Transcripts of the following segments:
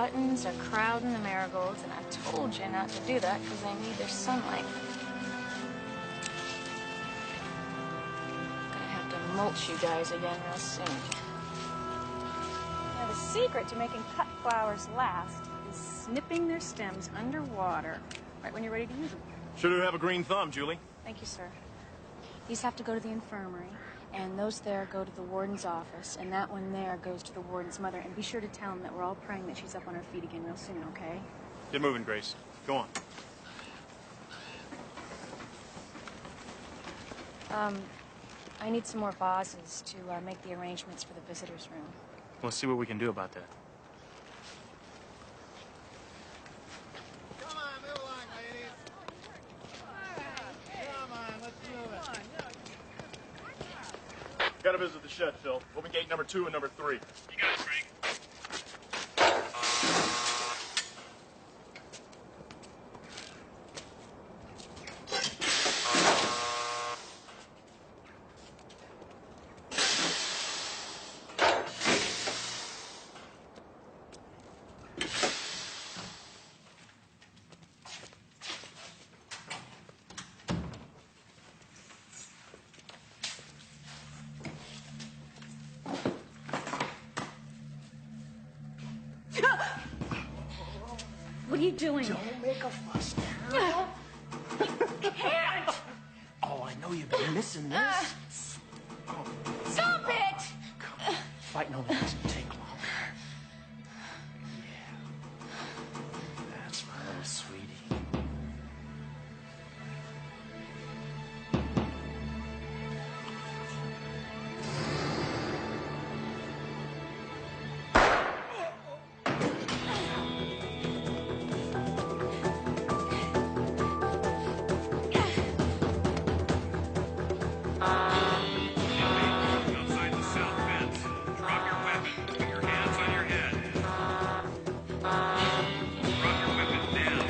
buttons are crowding the marigolds, and I told you not to do that because they need their sunlight. I'm gonna have to mulch you guys again real soon. Now, the secret to making cut flowers last is snipping their stems underwater right when you're ready to use them. Sure do have a green thumb, Julie. Thank you, sir. These have to go to the infirmary, and those there go to the warden's office, and that one there goes to the warden's mother. And be sure to tell them that we're all praying that she's up on her feet again real soon, okay? Get moving, Grace. Go on. I need some more vases to make the arrangements for the visitors' room. We'll see what we can do about that. Come on, move along, ladies. Come on, let's move it. Gotta visit the shed, Phil. Open gate number 2 and number 3. You got it, Frank. What are you doing? Don't make a fuss now. Can't! Oh, I know you've been missing this. Stop it! Come on. Fighting over this doesn't take long. Yeah. That's my little sweetie. Outside the south fence. Drop your weapon. Put your hands on your head. Drop your weapon now.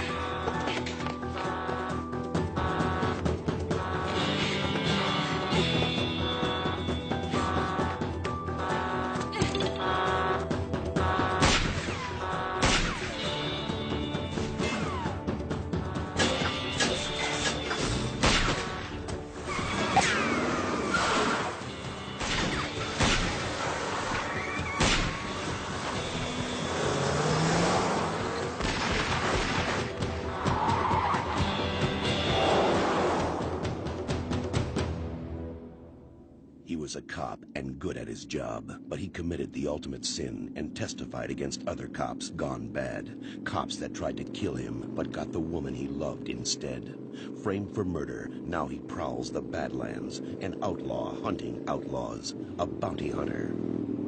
He was a cop and good at his job, but he committed the ultimate sin and testified against other cops gone bad. Cops that tried to kill him, but got the woman he loved instead. Framed for murder, now he prowls the Badlands, an outlaw hunting outlaws, a bounty hunter,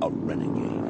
a renegade.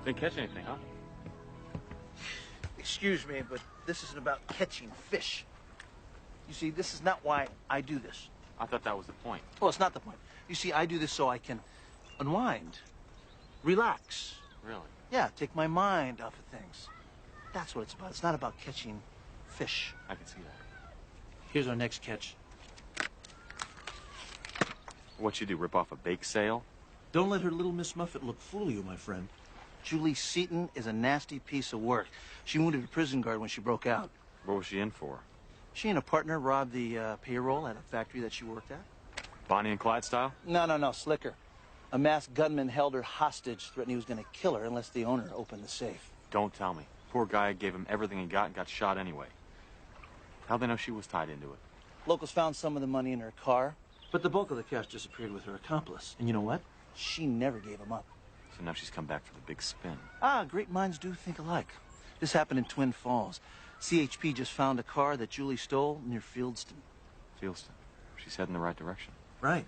Didn't catch anything, huh? Excuse me, but this isn't about catching fish. You see, this is not why I do this. I thought that was the point. Well, it's not the point. You see, I do this so I can unwind, relax. Really? Yeah, take my mind off of things. That's what it's about. It's not about catching fish. I can see that. Here's our next catch. What you do, rip off a bake sale? Don't let her little Miss Muffet look fool you, my friend. Julie Seaton is a nasty piece of work. She wounded a prison guard when she broke out. What was she in for? She and a partner robbed the payroll at a factory that she worked at. Bonnie and Clyde style? No, slicker. A masked gunman held her hostage, threatening he was going to kill her unless the owner opened the safe. Don't tell me. Poor guy gave him everything he got and got shot anyway. How'd they know she was tied into it? Locals found some of the money in her car, but the bulk of the cash disappeared with her accomplice. And you know what? She never gave him up. So now she's come back for the big spin. Great minds do think alike. This happened in Twin Falls. CHP just found a car that Julie stole near Fieldston. Fieldston. She's heading the right direction. Right.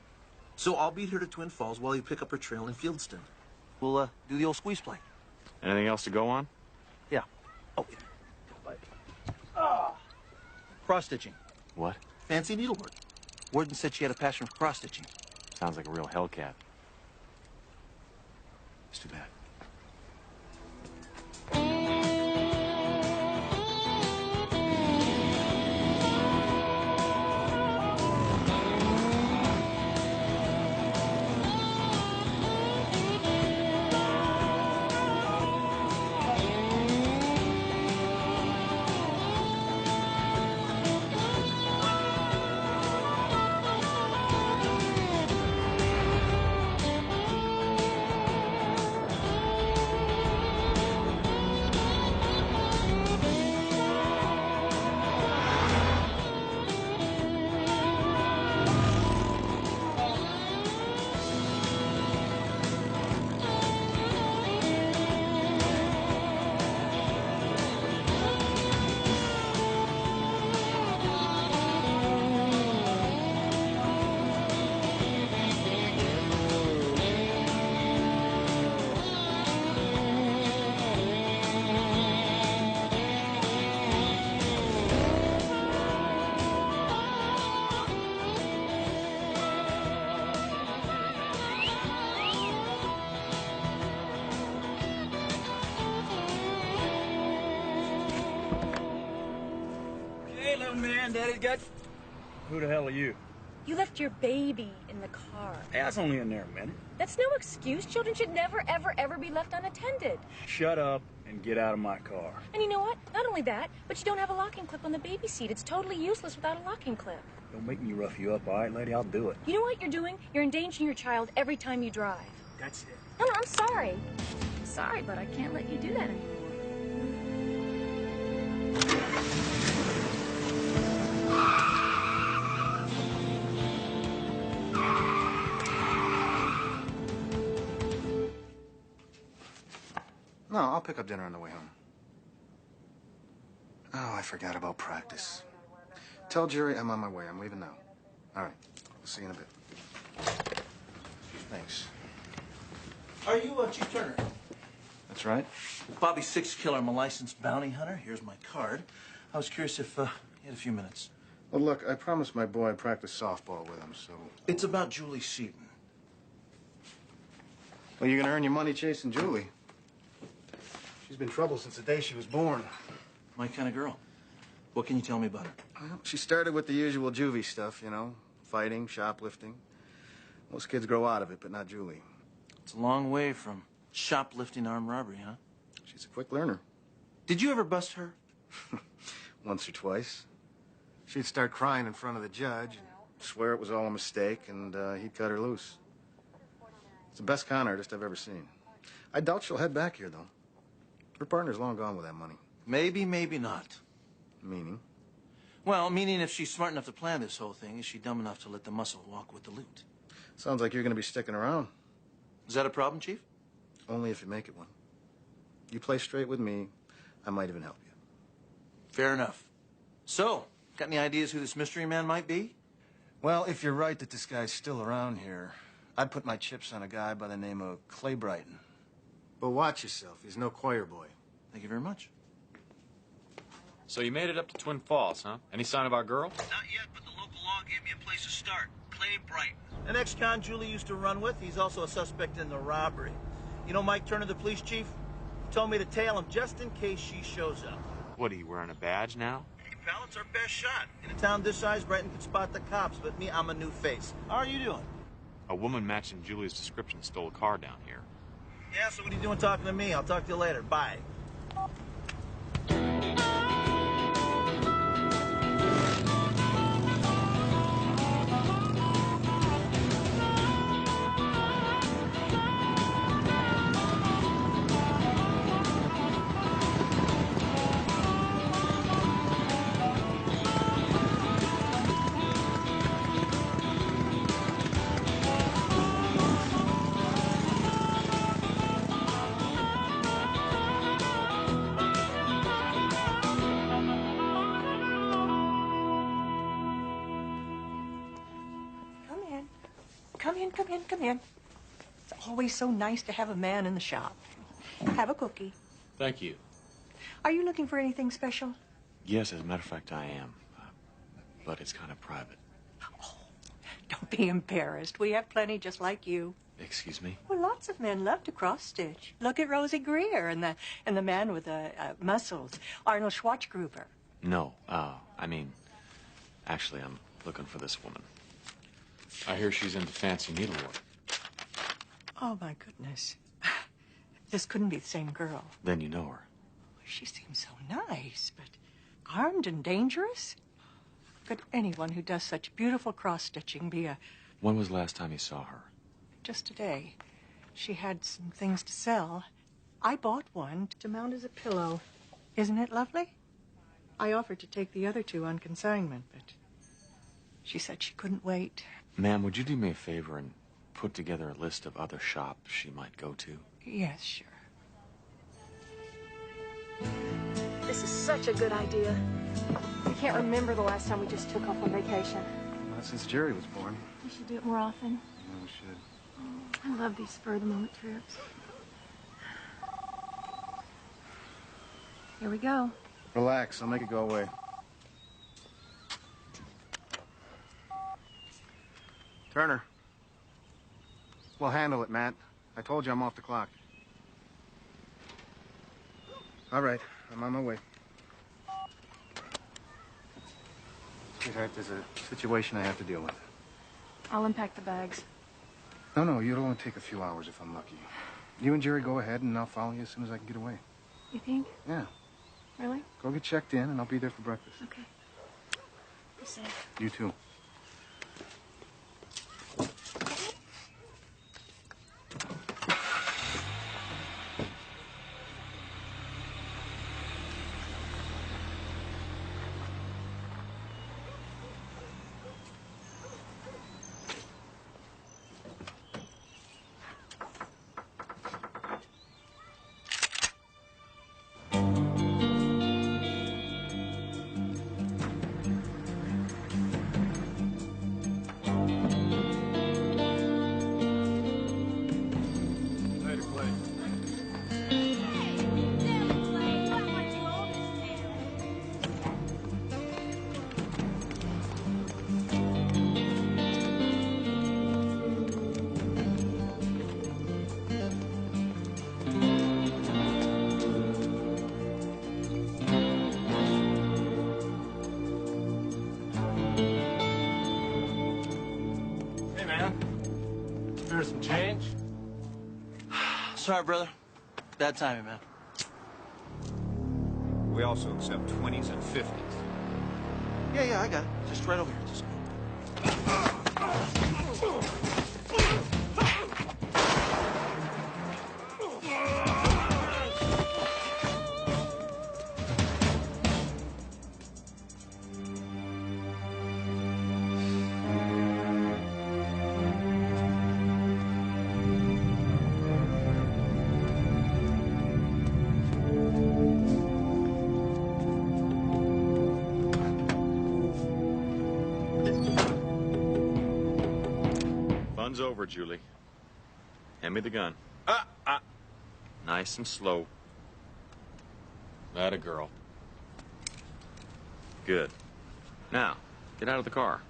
So I'll beat her to Twin Falls while you pick up her trail in Fieldston. We'll do the old squeeze play. Anything else to go on? Yeah. Oh, yeah. Cross-stitching. What? Fancy needlework. Warden said she had a passion for cross-stitching. Sounds like a real hellcat. It's too bad. man Daddy's got? Who the hell are you? You left your baby in the car. Hey, I was only in there a minute. That's no excuse. Children should never, ever, ever be left unattended. Shut up and get out of my car. And you know what? Not only that, but you don't have a locking clip on the baby seat. It's totally useless without a locking clip. Don't make me rough you up, all right, lady? I'll do it. You know what you're doing? You're endangering your child every time you drive. That's it. No, I'm sorry. I'm sorry, but I can't let you do that anymore. No, I'll pick up dinner on the way home. Oh, I forgot about practice. Tell Jerry I'm on my way. I'm leaving now. All right. We'll see you in a bit. Thanks. Are you Chief Turner? That's right. Bobby Six Killer. I'm a licensed bounty hunter. Here's my card. I was curious if you had a few minutes. Well, look, I promised my boy I'd practice softball with him, so... It's about Julie Seaton. Well, you're gonna earn your money chasing Julie. She's been trouble since the day she was born. My kind of girl. What can you tell me about her? Well, she started with the usual juvie stuff, you know, fighting, shoplifting. Most kids grow out of it, but not Julie. It's a long way from shoplifting to armed robbery, huh? She's a quick learner. Did you ever bust her? Once or twice. She'd start crying in front of the judge, swear it was all a mistake, and he'd cut her loose. It's the best con artist I've ever seen. I doubt she'll head back here, though. Her partner's long gone with that money. Maybe, maybe not. Meaning? Well, meaning if she's smart enough to plan this whole thing, is she dumb enough to let the muscle walk with the loot? Sounds like you're going to be sticking around. Is that a problem, Chief? Only if you make it one. You play straight with me, I might even help you. Fair enough. So, got any ideas who this mystery man might be? Well, if you're right that this guy's still around here, I'd put my chips on a guy by the name of Clay Brighton. But watch yourself. He's no choir boy. Thank you very much. So you made it up to Twin Falls, huh? Any sign of our girl? Not yet, but the local law gave me a place to start. Clay Brighton. An ex-con Julie used to run with. He's also a suspect in the robbery. You know Mike Turner, the police chief? Told me to tail him just in case she shows up. What, are you wearing a badge now? Hey, pal, it's our best shot. In a town this size, Brighton could spot the cops, but me, I'm a new face. How are you doing? A woman matching Julie's description stole a car down here. Yeah, so what are you doing talking to me? I'll talk to you later. Bye. Come in. It's always so nice to have a man in the shop. Have a cookie. Thank you. Are you looking for anything special? Yes, as a matter of fact, I am. But it's kind of private. Oh, don't be embarrassed. We have plenty just like you. Excuse me? Well, lots of men love to cross-stitch. Look at Rosie Greer and the man with the muscles, Arnold Schwarzenegger. No, actually, I'm looking for this woman. I hear she's into fancy needlework. Oh, my goodness. This couldn't be the same girl. Then you know her. She seems so nice, but armed and dangerous? Could anyone who does such beautiful cross-stitching be a... When was the last time you saw her? Just today. She had some things to sell. I bought one to mount as a pillow. Isn't it lovely? I offered to take the other two on consignment, but she said she couldn't wait. Ma'am, would you do me a favor and put together a list of other shops she might go to? Yes, sure. This is such a good idea. I can't remember the last time we just took off on vacation. Not since Jerry was born. We should do it more often. Yeah, we should. I love these spur-of-the-moment trips. Here we go. Relax, I'll make it go away. Turner. Well, handle it, Matt. I told you I'm off the clock. All right, I'm on my way. Sweetheart, there's a situation I have to deal with. I'll unpack the bags. No, it'll only take a few hours if I'm lucky. You and Jerry go ahead, and I'll follow you as soon as I can get away. You think? Yeah. Really? Go get checked in, and I'll be there for breakfast. Okay. Be safe. You too. Some change? Sorry, brother. Bad timing, man. We also accept 20s and 50s. Yeah, I got it. Just right over here. Just... Fun's over, Julie. Hand me the gun. Nice and slow. That a girl. Good. Now, get out of the car.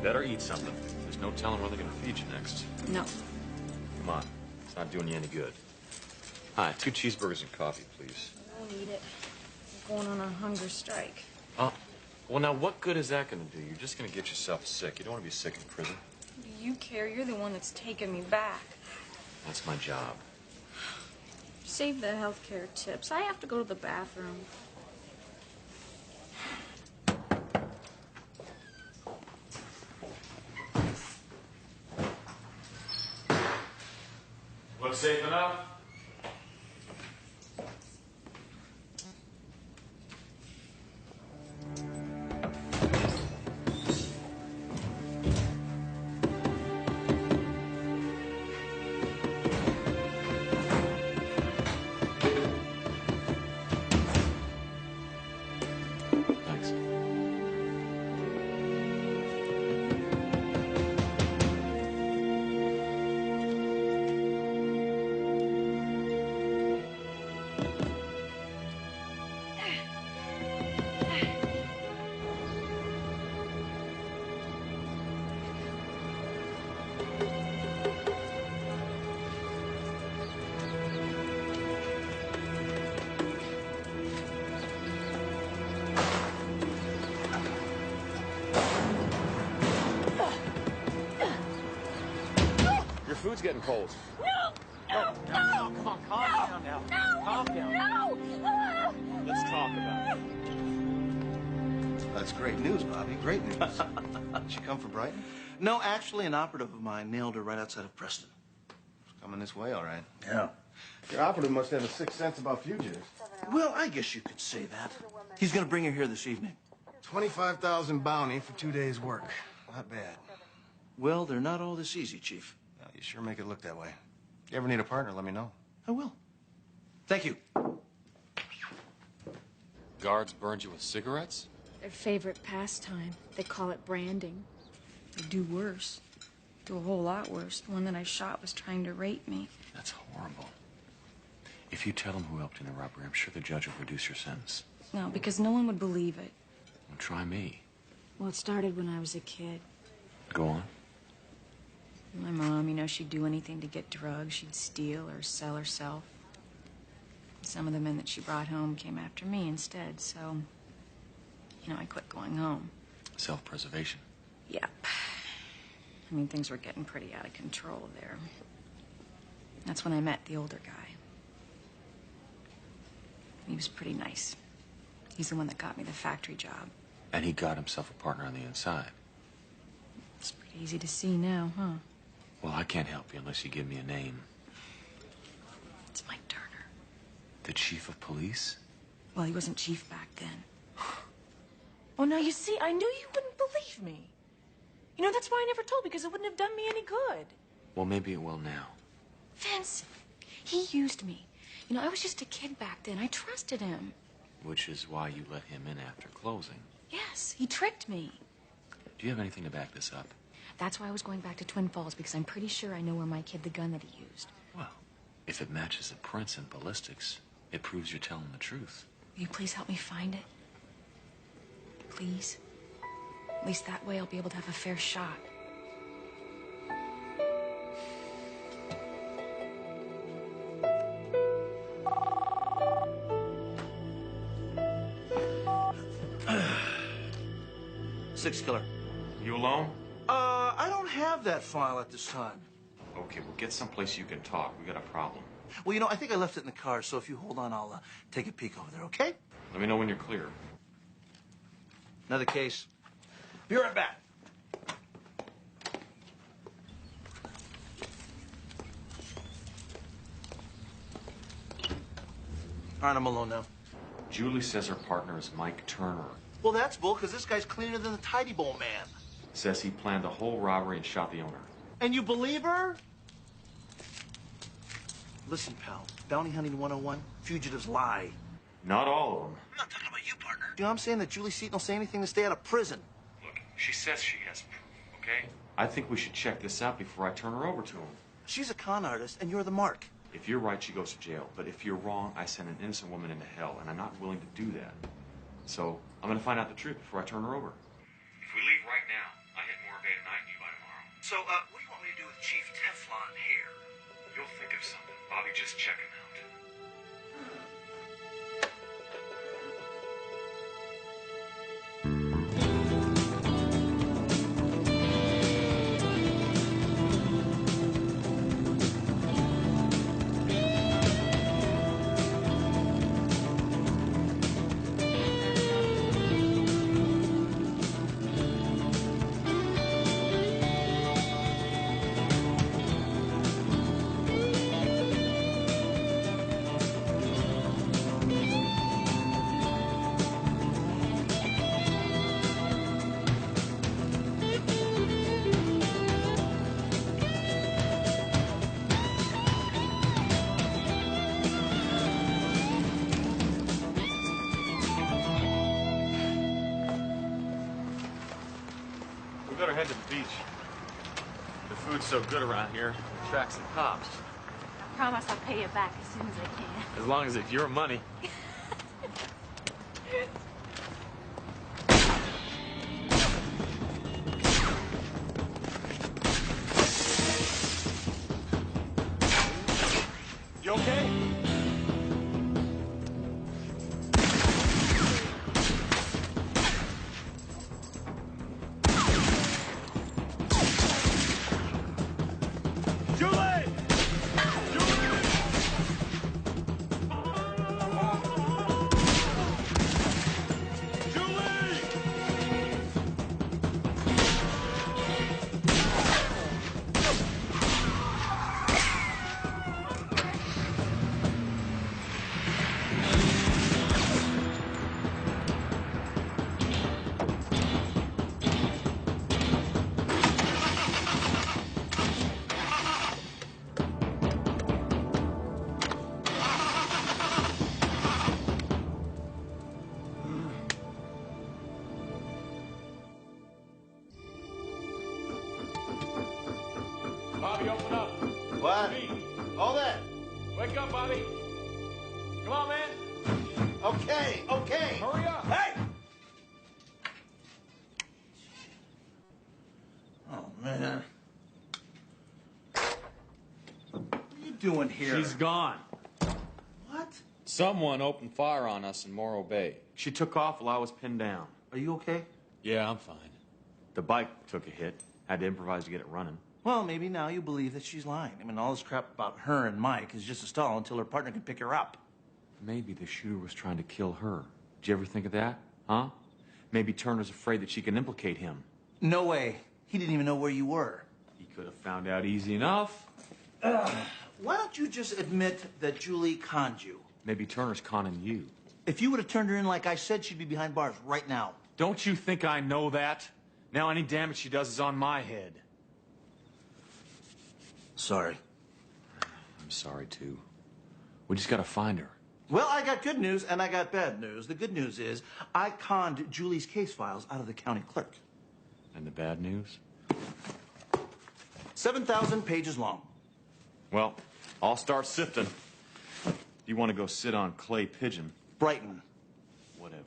Better eat something. There's no telling where they're gonna feed you next. No. Come on. It's not doing you any good. Hi, 2 cheeseburgers and coffee, please. I won't eat it. I'm going on a hunger strike. Oh. Well, now, what good is that gonna do? You're just gonna get yourself sick. You don't want to be sick in prison. Do you care? You're the one that's taking me back. That's my job. Save the healthcare tips. I have to go to the bathroom. Look safe enough? Thanks. Your food's getting cold. No! No! No! Come on, calm down now. No! Calm down. No! Let's talk about it. That's great news, Bobby. Great news. Did she come from Brighton? No, actually, an operative of mine nailed her right outside of Preston. She's coming this way, all right. Yeah. Your operative must have a sixth sense about fugitives. Well, I guess you could say that. He's going to bring her here this evening. 25,000 bounty for 2 days' work. Not bad. Well, they're not all this easy, Chief. No, you sure make it look that way. If you ever need a partner, let me know. I will. Thank you. Guards burned you with cigarettes? Their favorite pastime. They call it branding. They do worse. Do a whole lot worse. The one that I shot was trying to rape me. That's horrible. If you tell them who helped in the robbery, I'm sure the judge will reduce your sentence. No, because no one would believe it. Well, try me. Well, it started when I was a kid. Go on. My mom, you know, she'd do anything to get drugs. She'd steal or sell herself. Some of the men that she brought home came after me instead, so, you know, I quit going home. Self-preservation. Yep. I mean, things were getting pretty out of control there. That's when I met the older guy. He was pretty nice. He's the one that got me the factory job. And he got himself a partner on the inside. It's pretty easy to see now, huh? Well, I can't help you unless you give me a name. It's Mike Turner. The chief of police? Well, he wasn't chief back then. Oh, now you see, I knew you wouldn't believe me. You know, that's why I never told, because it wouldn't have done me any good. Well, maybe it will now. Vincent, he used me. You know, I was just a kid back then. I trusted him. Which is why you let him in after closing. Yes, he tricked me. Do you have anything to back this up? That's why I was going back to Twin Falls, because I'm pretty sure I know where Mike hid the gun that he used. Well, if it matches the prints and ballistics, it proves you're telling the truth. Will you please help me find it? Please? At least that way I'll be able to have a fair shot. Six killer. You alone? I don't have that file at this time. Okay, well, get someplace you can talk. We got a problem. Well, you know, I think I left it in the car, so if you hold on, I'll take a peek over there, okay? Let me know when you're clear. Another case. Be right back. All right, I'm alone now. Julie says her partner is Mike Turner. Well, that's bull, because this guy's cleaner than the Tidy Bowl man. Says he planned the whole robbery and shot the owner. And you believe her? Listen, pal, bounty hunting 101, fugitives lie. Not all of them. I'm not talking about you, partner. You know, I'm saying that Julie Seaton will say anything to stay out of prison. Look, she says she has proof, okay? I think we should check this out before I turn her over to him. She's a con artist, and you're the mark. If you're right, she goes to jail. But if you're wrong, I send an innocent woman into hell, and I'm not willing to do that. So I'm going to find out the truth before I turn her over. If we leave right now, I hit more bail. We better head to the beach. The food's so good around here, it attracts the cops. I promise I'll pay you back as soon as I can. As long as it's your money. You okay? Bobby, open up. What? Me. All that. Wake up, Bobby. Come on, man. Okay, okay. Hurry up. Hey! Oh, man. What are you doing here? She's gone. What? Someone opened fire on us in Morro Bay. She took off while I was pinned down. Are you okay? Yeah, I'm fine. The bike took a hit. Had to improvise to get it running. Well, maybe now you believe that she's lying. I mean, all this crap about her and Mike is just a stall until her partner can pick her up. Maybe the shooter was trying to kill her. Did you ever think of that? Huh? Maybe Turner's afraid that she can implicate him. No way. He didn't even know where you were. He could have found out easy enough. Why don't you just admit that Julie conned you? Maybe Turner's conning you. If you would have turned her in like I said, she'd be behind bars right now. Don't you think I know that? Now any damage she does is on my head. Sorry. I'm sorry, too. We just gotta find her. Well, I got good news and I got bad news. The good news is I conned Julie's case files out of the county clerk. And the bad news? 7,000 pages long. Well, I'll start sifting. You want to go sit on Clay Pigeon? Brighton. Whatever.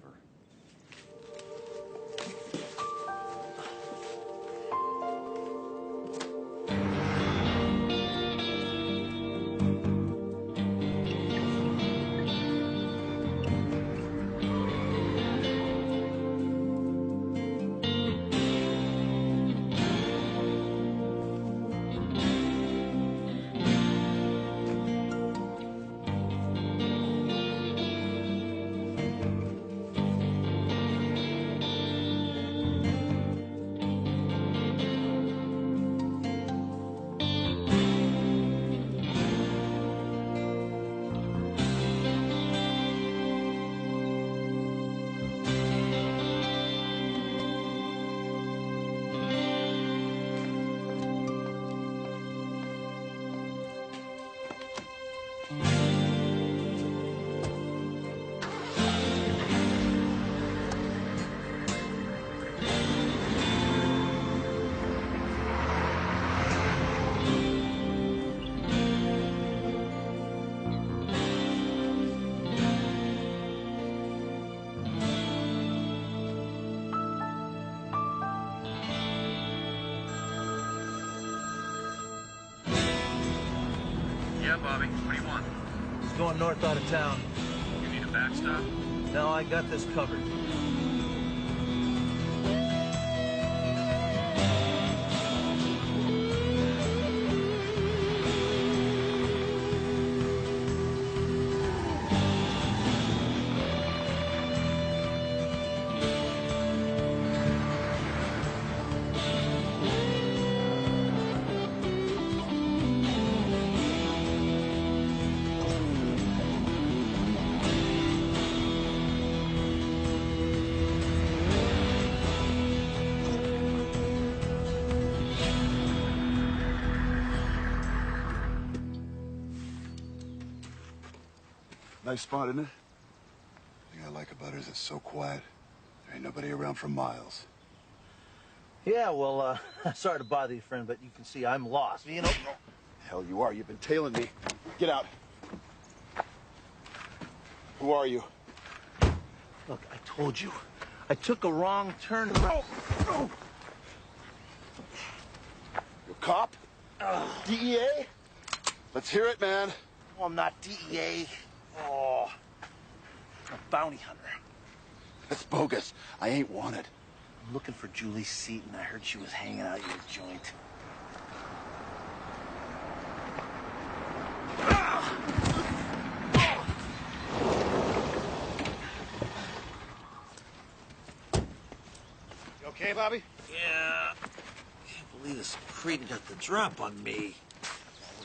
Yeah, Bobby. What do you want? He's going north out of town. You need a backstop? No, I got this covered. Nice spot, isn't it? The thing I like about it is it's so quiet. There ain't nobody around for miles. Yeah, well, sorry to bother you, friend, but you can see I'm lost. You know. Hell you are. You've been tailing me. Get out. Who are you? Look, I told you. I took a wrong turn. You a cop? DEA? Let's hear it, man. Oh, I'm not DEA. Oh, I'm a bounty hunter. That's bogus. I ain't wanted. I'm looking for Julie Seaton. I heard she was hanging out your joint. You okay, Bobby? Yeah. Can't believe this cretin got the drop on me.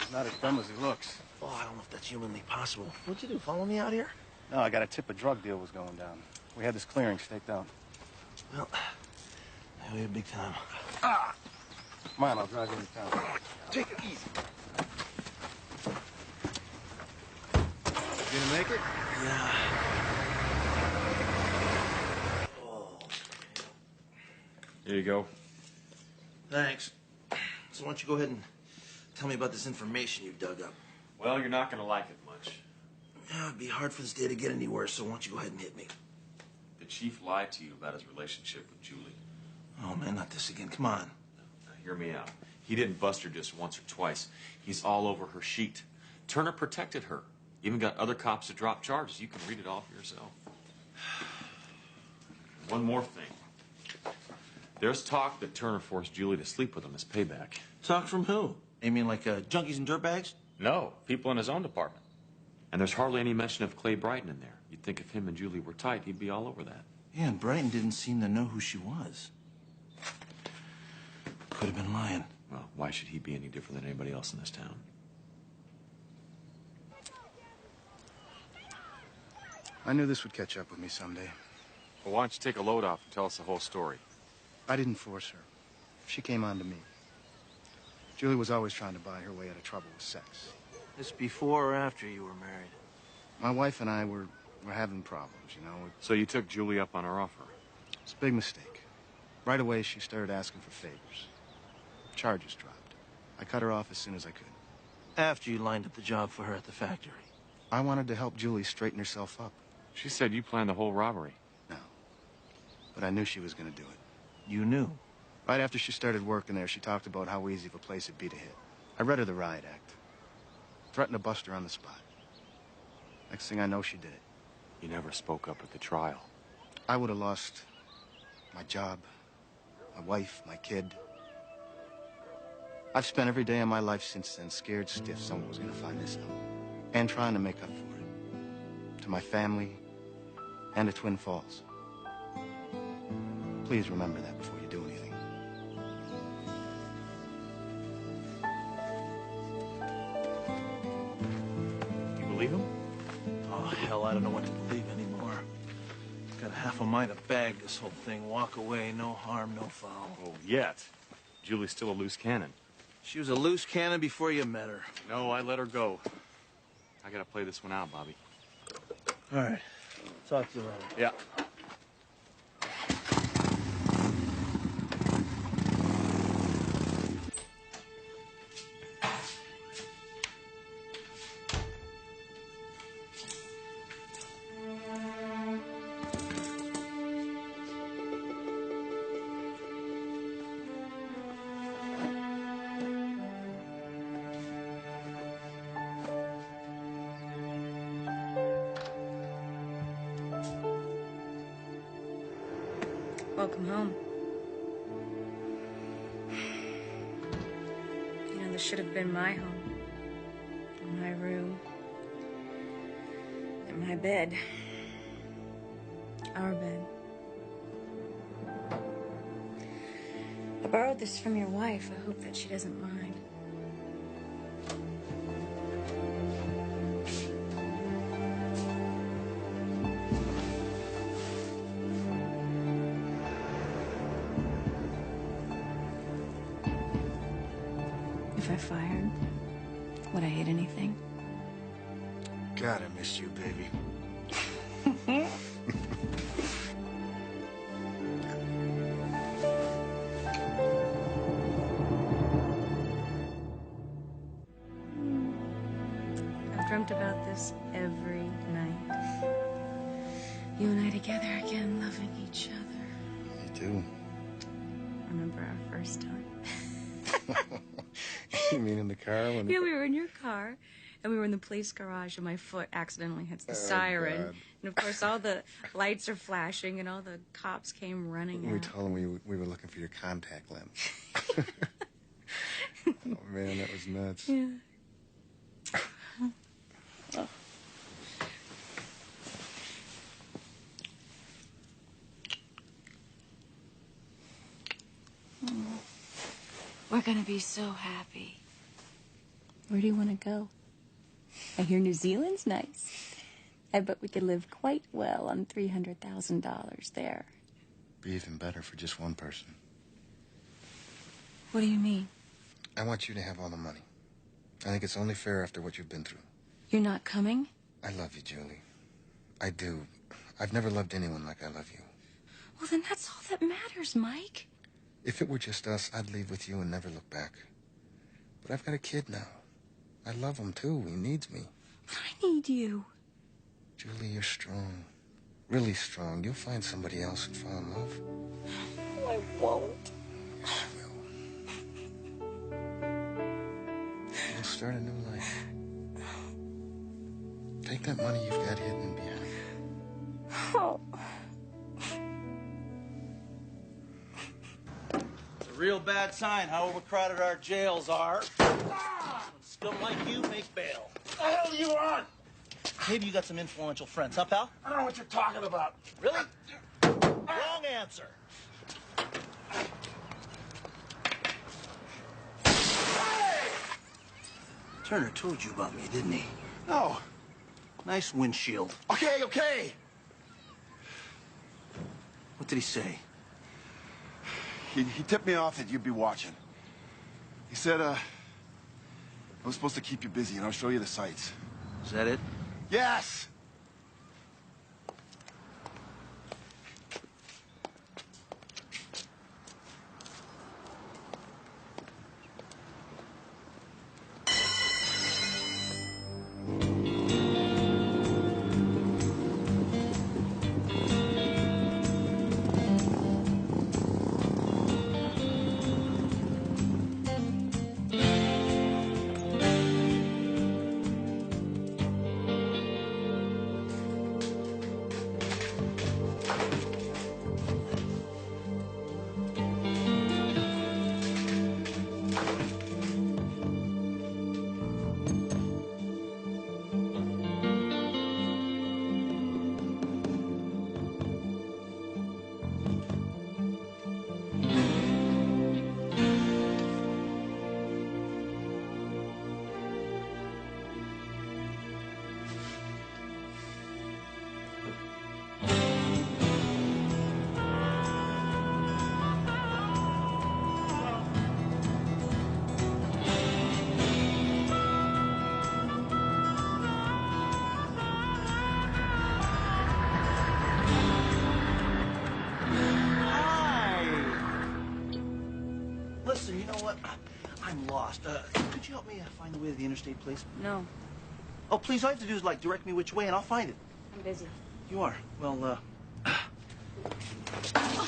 He's not as dumb as he looks. Oh, I don't know if that's humanly possible. What'd you do, follow me out here? No, I got a tip a drug deal was going down. We had this clearing staked out. Well, we had big time. Come on, I'll drive you into town. Take it easy. You gonna make it? Yeah. Here you go. Thanks. So why don't you go ahead and tell me about this information you dug up? Well, you're not going to like it much. Yeah, it'd be hard for this day to get any worse, so why don't you go ahead and hit me? The chief lied to you about his relationship with Julie. Oh, man, not this again. Come on. Now, hear me out. He didn't bust her just once or twice. He's all over her sheet. Turner protected her. Even got other cops to drop charges. You can read it all for yourself. One more thing. There's talk that Turner forced Julie to sleep with him as payback. Talk from who? You mean like junkies and dirtbags? No, people in his own department. And there's hardly any mention of Clay Brighton in there. You'd think if him and Julie were tight, he'd be all over that. Yeah, and Brighton didn't seem to know who she was. Could have been lying. Well, why should he be any different than anybody else in this town? I knew this would catch up with me someday. Well, why don't you take a load off and tell us the whole story? I didn't force her. She came on to me. Julie was always trying to buy her way out of trouble with sex. This before or after you were married? My wife and I were having problems, you know. So you took Julie up on her offer? It's a big mistake. Right away, she started asking for favors. Charges dropped. I cut her off as soon as I could. After you lined up the job for her at the factory? I wanted to help Julie straighten herself up. She said you planned the whole robbery. No. But I knew she was going to do it. You knew? Right after she started working there, she talked about how easy of a place it'd be to hit. I read her the riot act. Threatened to bust her on the spot. Next thing I know, she did it. You never spoke up at the trial. I would have lost my job, my wife, my kid. I've spent every day of my life since then scared stiff someone was going to find this out. And trying to make up for it. To my family and to Twin Falls. Please remember that before you do anything. You believe him? Oh, hell, I don't know what to believe anymore. Got a half a mind to bag this whole thing. Walk away, no harm, no foul. Oh, yet. Julie's still a loose cannon. She was a loose cannon before you met her. No, I let her go. I gotta play this one out, Bobby. All right. Talk to you later. Yeah. Welcome home. You know, this should have been my home. My room. And my bed. Our bed. I borrowed this from your wife. I hope that she doesn't mind. If I fired, would I hit anything? God, I missed you, baby. dreamt about this every night. You and I together again, loving each other. Me too. Remember our first time? You mean in the car when? Yeah, we were in your car, and we were in the police garage, and my foot accidentally hits the siren. God. And of course, all the lights are flashing, and all the cops came running We out. told him we were looking for your contact lens. Oh man, that was nuts. Yeah. Oh. We're gonna be so happy. Where do you want to go? I hear New Zealand's nice. I bet we could live quite well on $300,000 there. Be even better for just one person. What do you mean? I want you to have all the money. I think it's only fair after what you've been through. You're not coming? I love you, Julie. I do. I've never loved anyone like I love you. Well, then that's all that matters, Mike. If it were just us, I'd leave with you and never look back. But I've got a kid now. I love him, too. He needs me. But I need you. Julie, you're strong. Really strong. You'll find somebody else and fall in love. I won't. We'll start a new life. Take that money you've got hidden behind. Oh. It's a real bad sign how overcrowded our jails are. Scum like you make bail. What the hell are you on? Maybe you got some influential friends, huh, pal? I don't know what you're talking about. Really? Wrong answer. Turner told you about me, didn't he? No. Nice windshield. Okay, okay. What did he say? He tipped me off that you'd be watching. He said, I was supposed to keep you busy and I'll show you the sights. Is that it? Yes! Listen, you know what? I'm lost. Could you help me find the way to the interstate, please? No, Oh, please, all you have to do is, like, direct me which way, and I'll find it. I'm busy. You are? Well,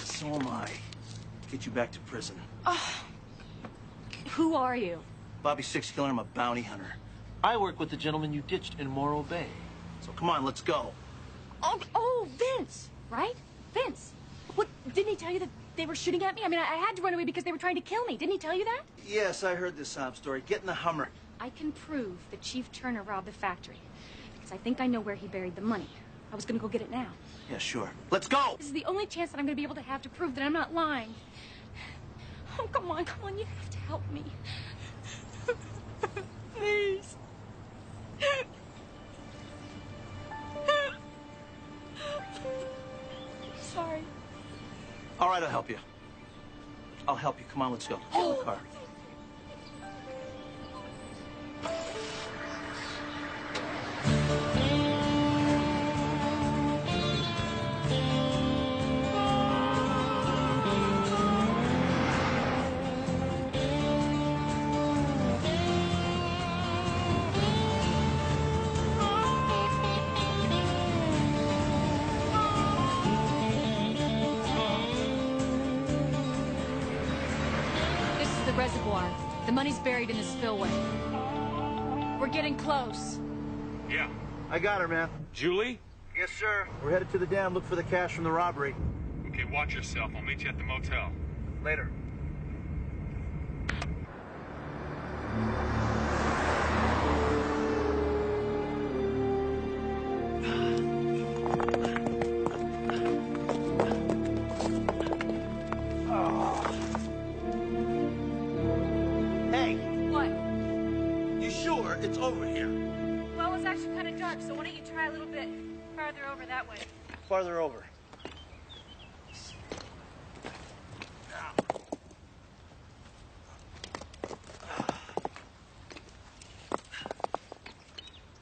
so am I. Get you back to prison. Who are you? Bobby Six Killer, I'm a bounty hunter. I work with the gentleman you ditched in Morro Bay. So come on, let's go. Oh, Vince, right? Vince. What, didn't he tell you that they were shooting at me? I mean, I had to run away because they were trying to kill me. Didn't he tell you that? Yes, I heard this sob story. Get in the Hummer. I can prove that Chief Turner robbed the factory because I think I know where he buried the money. I was going to go get it now. Yeah, sure. Let's go! This is the only chance that I'm going to be able to have to prove that I'm not lying. Oh, come on, you have to help me. Please. Sorry. All right, I'll help you. I'll help you. Come on, let's go. Get in the car. reservoir. The money's buried in the spillway. We're getting close. Yeah. I got her, man. Julie? Yes, sir. We're headed to the dam. Look for the cash from the robbery. Okay, watch yourself. I'll meet you at the motel. Later. Hey, What? you sure it's over here? Well, it's actually kind of dark, so why don't you try a little bit farther over that way? Farther over.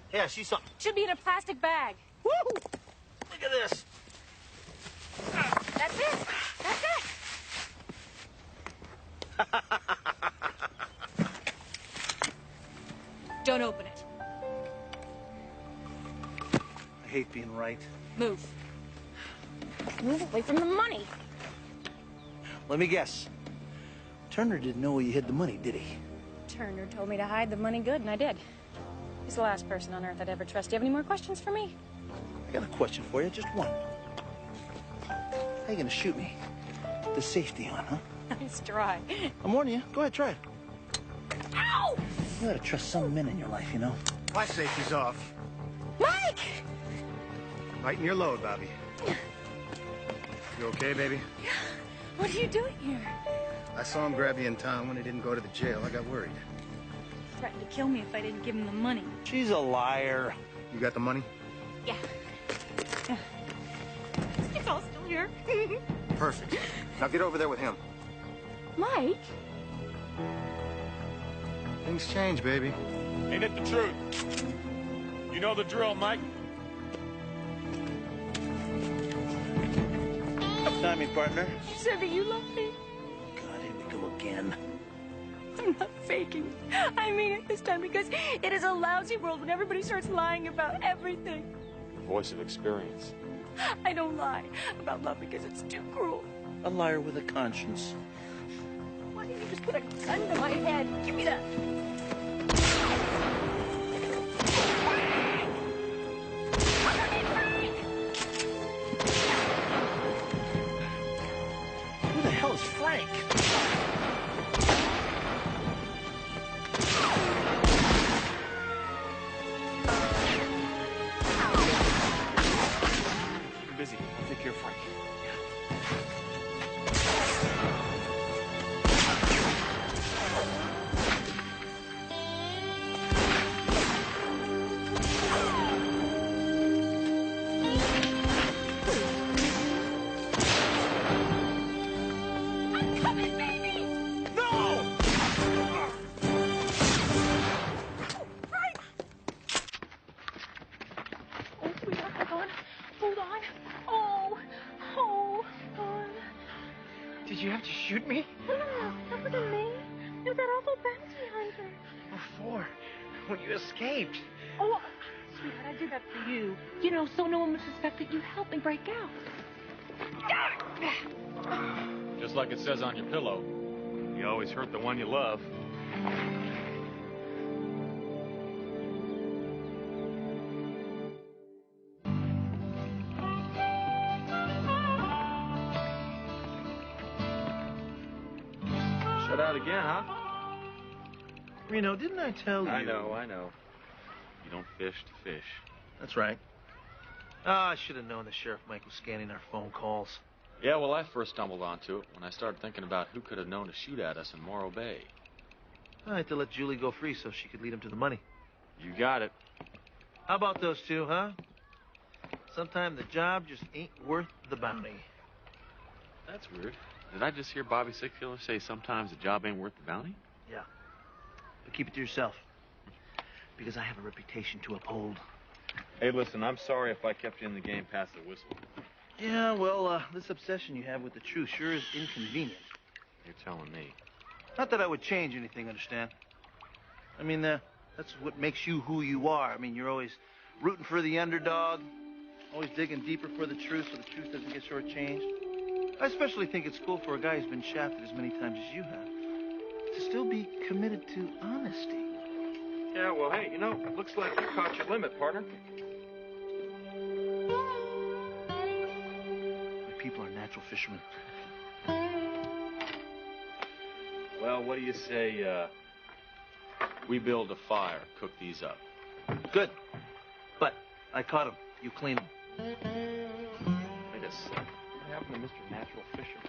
Hey, I see something. Should be in a plastic bag. Woo! Look at this. That's it. That's it. Don't open it. I hate being right. Move. Move away from the money. Let me guess. Turner didn't know where you hid the money, did he? Turner told me to hide the money good, and I did. He's the last person on earth I'd ever trust. Do you have any more questions for me? I got a question for you, just one. How you gonna shoot me? The safety on, huh? Nice try. I'm warning you. Go ahead, try it. Ow! You gotta trust some men in your life, you know? My safety's off. Mike! Lighten your load, Bobby. You okay, baby? What are you doing here? I saw him grab you in town when he didn't go to the jail. I got worried. He threatened to kill me if I didn't give him the money. She's a liar. You got the money? Yeah. It's all still here. Perfect. Now get over there with him. Mike? Things change, baby. Ain't it the truth? You know the drill, Mike. Time me, partner. You said that you love me. God, here we go again. I'm not faking. I mean it this time because it is a lousy world when everybody starts lying about everything. The voice of experience. I don't lie about love because it's too cruel. A liar with a conscience. Why didn't you just put a gun to my head? Give me that. Who the hell is Frank? I'm busy. I'll take care of Frank. I'm coming, baby! No! Right! Oh, sweetheart, hold on. Hold on. Oh, hold on. Did you have to shoot me? No, that wasn't me. It was that awful bounty hunter. Before, when you escaped. Oh, sweetheart, I did that for you. You know, so no one would suspect that you helped me break out. Just like it says on your pillow. You always hurt the one you love. Shut out again, huh? Reno, didn't I tell you? I know. You don't fish to fish. That's right. I should have known the sheriff Mike was scanning our phone calls. Yeah, well, I first stumbled onto it when I started thinking about who could have known to shoot at us in Morro Bay. I had to let Julie go free so she could lead him to the money. You got it. How about those two, huh? Sometimes the job just ain't worth the bounty. That's weird. Did I just hear Bobby Sickfiller say sometimes the job ain't worth the bounty? Yeah. But keep it to yourself. Because I have a reputation to uphold. Hey, listen, I'm sorry if I kept you in the game past the whistle. Yeah, well, this obsession you have with the truth sure is inconvenient. You're telling me. Not that I would change anything, understand? I mean, that's what makes you who you are. I mean, you're always rooting for the underdog, always digging deeper for the truth so the truth doesn't get shortchanged. I especially think it's cool for a guy who's been shafted as many times as you have. to still be committed to honesty. Yeah, well, hey, you know, looks like you caught your limit, partner. My people are natural fishermen. Well, what do you say, we build a fire, cook these up? Good. But I caught him. You clean him. Wait a sec. What happened to Mr. Natural Fisher?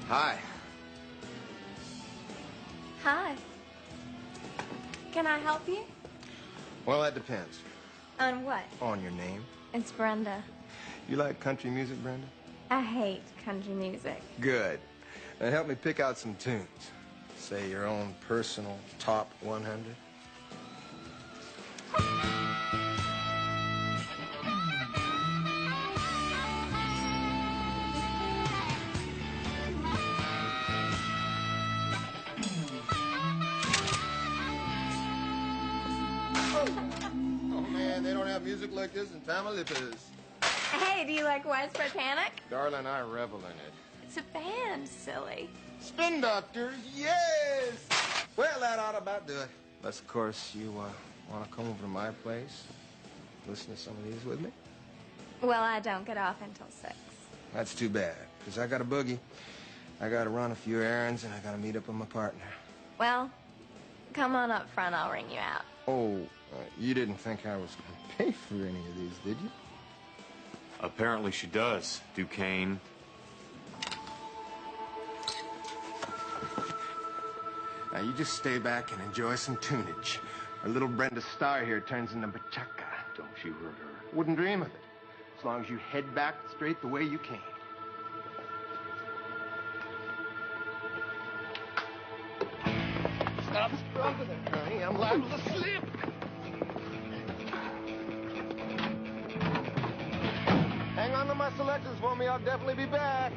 Hi. Hi. Can I help you? Well, that depends. On what? On your name. It's Brenda. You like country music, Brenda? I hate country music. Good. Then help me pick out some tunes. Say your own personal top 100. Oh, man, they don't have music like this in Tamaulipas. Hey, do you like West Titanic? Darling, I revel in it. It's a band, silly. Spin Doctors, yes! Well, that ought to about do it. Unless, of course, you want to come over to my place, listen to some of these with me? Well, I don't get off until 6. That's too bad, because I got a boogie. I got to run a few errands, and I got to meet up with my partner. Well, come on up front. I'll ring you out. Oh, you didn't think I was going to pay for any of these, did you? Apparently she does, Duquesne. Now, you just stay back and enjoy some tunage. Our little Brenda Starr here turns into bachata. Don't you hurt her. Wouldn't dream of it. As long as you head back straight the way you came. Stop struggling, honey. I'm liable to slip. Hang on to my selections for me. I'll definitely be back.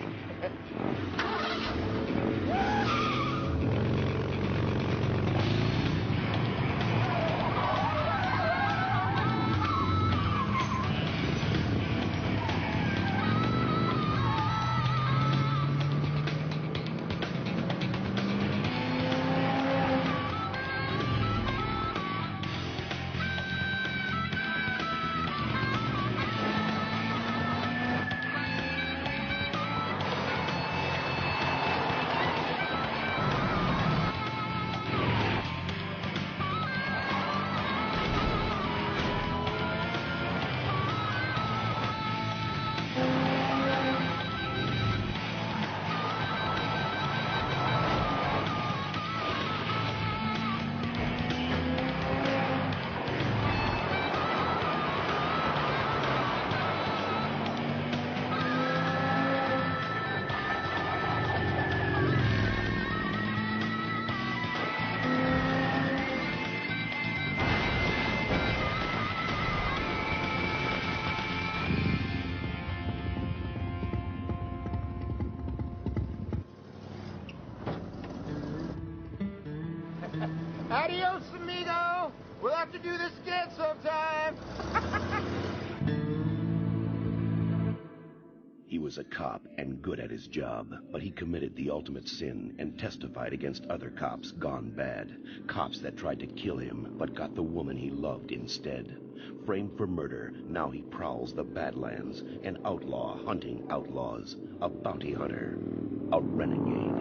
Adios, amigo. We'll have to do this again sometime. He was a cop and good at his job, but he committed the ultimate sin and testified against other cops gone bad. Cops that tried to kill him, but got the woman he loved instead. Framed for murder, now he prowls the Badlands, an outlaw hunting outlaws, a bounty hunter, a renegade.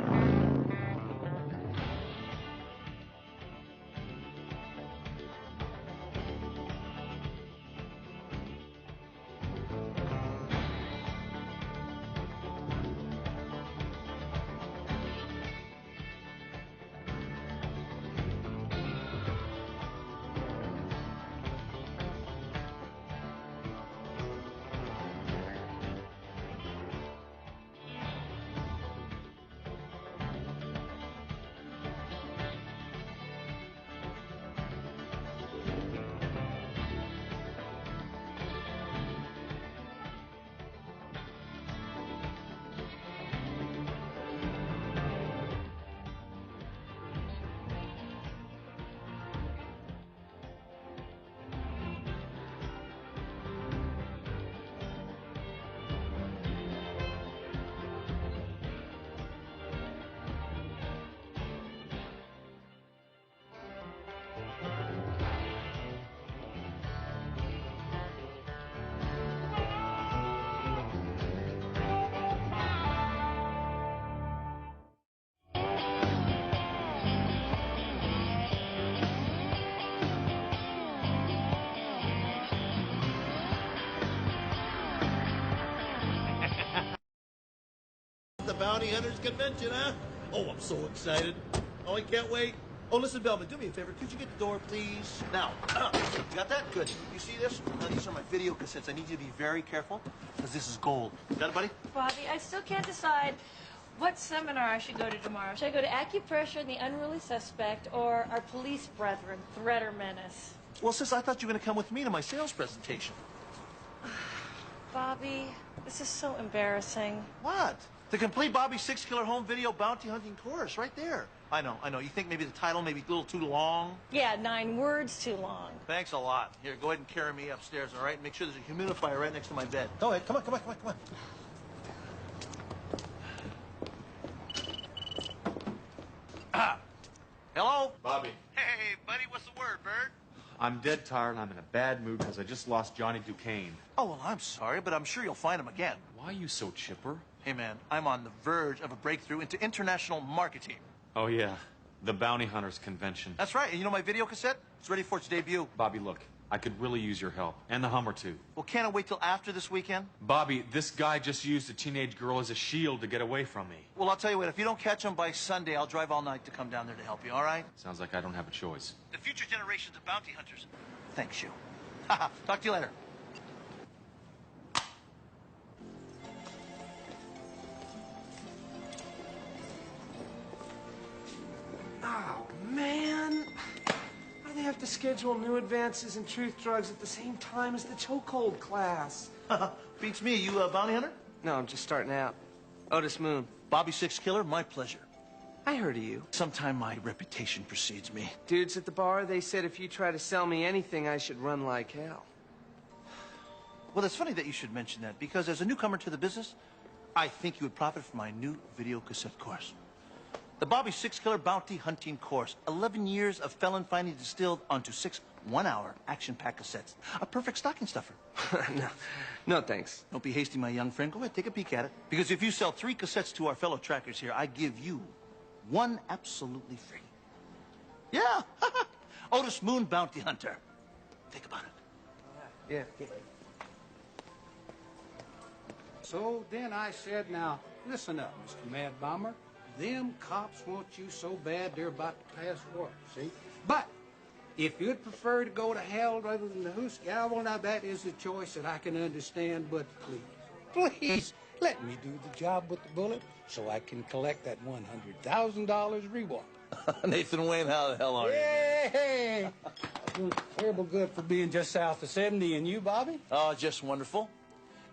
The Bounty Hunters Convention, huh? Oh, I'm so excited. Oh, I can't wait. Oh, listen, Bellman, do me a favor. Could you get the door, please? Now, you got that? Good. You see this? Now, these are my video cassettes. I need you to be very careful, because this is gold. Got it, buddy? Bobby, I still can't decide what seminar I should go to tomorrow. Should I go to acupressure and the unruly suspect, or our police brethren, threat or menace? Well, sis, I thought you were going to come with me to my sales presentation. Bobby, this is so embarrassing. What? The complete Bobby Six Killer Home Video Bounty Hunting course, right there. I know. You think maybe the title may be a little too long? Yeah, 9 words too long. Thanks a lot. Here, go ahead and carry me upstairs, all right? Make sure there's a humidifier right next to my bed. Go ahead. Come on. Ah. Hello? Bobby. Hey, buddy, what's the word, Bird? I'm dead tired and I'm in a bad mood because I just lost Johnny Duquesne. Oh, well, I'm sorry, but I'm sure you'll find him again. Why are you so chipper? Hey, man, I'm on the verge of a breakthrough into international marketing. Oh, yeah. The Bounty Hunters Convention. That's right. And you know my video cassette? It's ready for its debut. Bobby, look. I could really use your help. And the Hummer, too. Well, can't I wait till after this weekend? Bobby, this guy just used a teenage girl as a shield to get away from me. Well, I'll tell you what. If you don't catch him by Sunday, I'll drive all night to come down there to help you, all right? Sounds like I don't have a choice. The future generations of bounty hunters. Thanks, you. Talk to you later. Oh, man. Why do they have to schedule new advances in truth drugs at the same time as the chokehold class? Beats me. You a bounty hunter? No, I'm just starting out. Otis Moon. Bobby Six Killer, my pleasure. I heard of you. Sometime my reputation precedes me. Dudes at the bar, they said if you try to sell me anything, I should run like hell. Well, it's funny that you should mention that, because as a newcomer to the business, I think you would profit from my new video cassette course. The Bobby Six Killer Bounty Hunting Course. 11 years of felon finding distilled onto 6 one-hour action-packed cassettes. A perfect stocking stuffer. No, thanks. Don't be hasty, my young friend. Go ahead, take a peek at it. Because if you sell 3 cassettes to our fellow trackers here, I give you 1 absolutely free. Yeah. Otis Moon Bounty Hunter. Think about it. Yeah. So then I said, now, listen up, Mr. Mad Bomber. Them cops want you so bad they're about to pass work, see? But if you'd prefer to go to hell rather than the Hooski, well, now that is a choice that I can understand, but please, let me do the job with the bullet so I can collect that $100,000 reward. Nathan Wayne, how the hell are you? Hey! Doing terrible good for being just south of 70, and you, Bobby? Oh, just wonderful.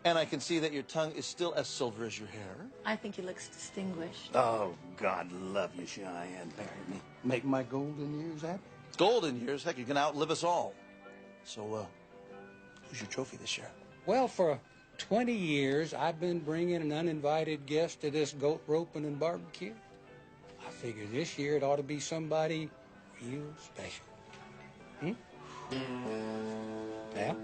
And I can see that your tongue is still as silver as your hair. I think he looks distinguished. Oh, God love you, Cheyenne. Marry me. Make my golden years happy. Golden years? Heck, you can outlive us all. So, who's your trophy this year? Well, for 20 years, I've been bringing an uninvited guest to this goat roping and barbecue. I figure this year it ought to be somebody real special. Yeah?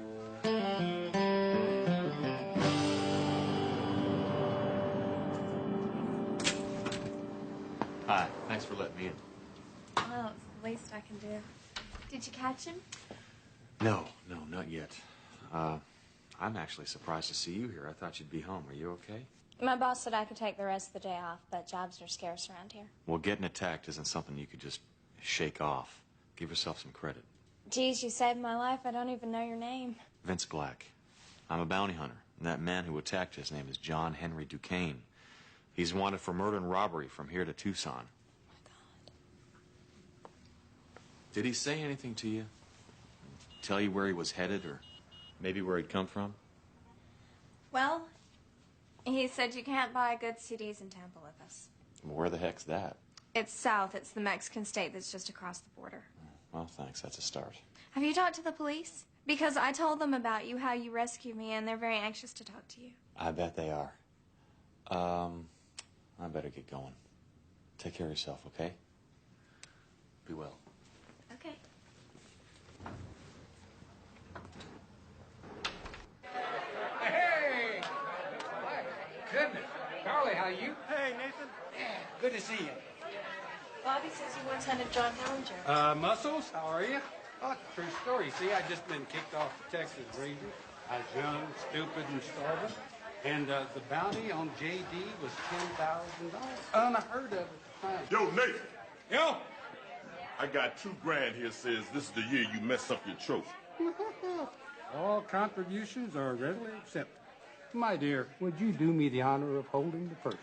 Hi, thanks for letting me in. Well, it's the least I can do. Did you catch him? No, not yet. I'm actually surprised to see you here. I thought you'd be home. Are you okay? My boss said I could take the rest of the day off, but jobs are scarce around here. Well, getting attacked isn't something you could just shake off. Give yourself some credit. Geez, you saved my life. I don't even know your name. Vince Black. I'm a bounty hunter, and that man who attacked his name is John Henry Duquesne. He's wanted for murder and robbery from here to Tucson. Oh, my God. Did he say anything to you? Tell you where he was headed, or maybe where he'd come from? Well, he said you can't buy good CDs in Tampa with us. Where the heck's that? It's south. It's the Mexican state that's just across the border. Well, thanks. That's a start. Have you talked to the police? Because I told them about you, how you rescued me, and they're very anxious to talk to you. I bet they are. I better get going. Take care of yourself, okay? Be well. Okay. Hey! Goodness. Charlie, how you? Hey, Nathan. Yeah, good to see you. Bobby says you once hunted John Hellinger. Muscles, how are you? Oh, true story. See, I just been kicked off the Texas Rangers. I was young, stupid, and starving. And the bounty on J.D. was $10,000. Unheard of at the time. Yo, Nathan. Yo! I got $2,000 here says this is the year you mess up your trophy. All contributions are readily accepted. My dear, would you do me the honor of holding the purse?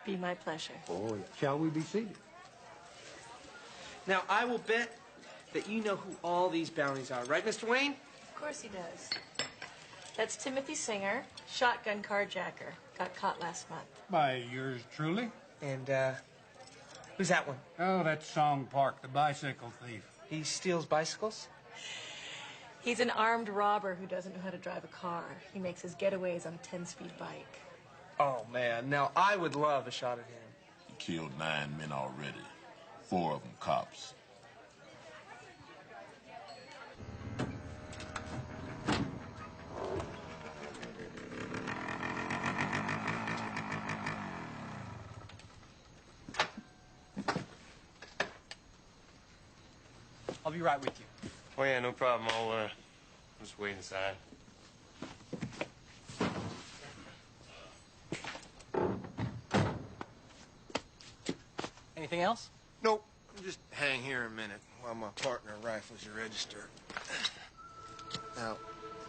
Be my pleasure. Oh, yeah. Shall we be seated? Now, I will bet that you know who all these bounties are, right, Mr. Wayne? Of course he does. That's Timothy Singer, shotgun carjacker. Got caught last month. By yours truly. And, who's that one? Oh, that's Song Park, the bicycle thief. He steals bicycles? He's an armed robber who doesn't know how to drive a car. He makes his getaways on a 10-speed bike. Oh, man. Now, I would love a shot at him. He killed 9 men already. 4 of them cops. I'll be right with you. Oh, yeah, no problem. I'll just wait inside. Anything else? Nope. Just hang here a minute while my partner rifles your register. Now,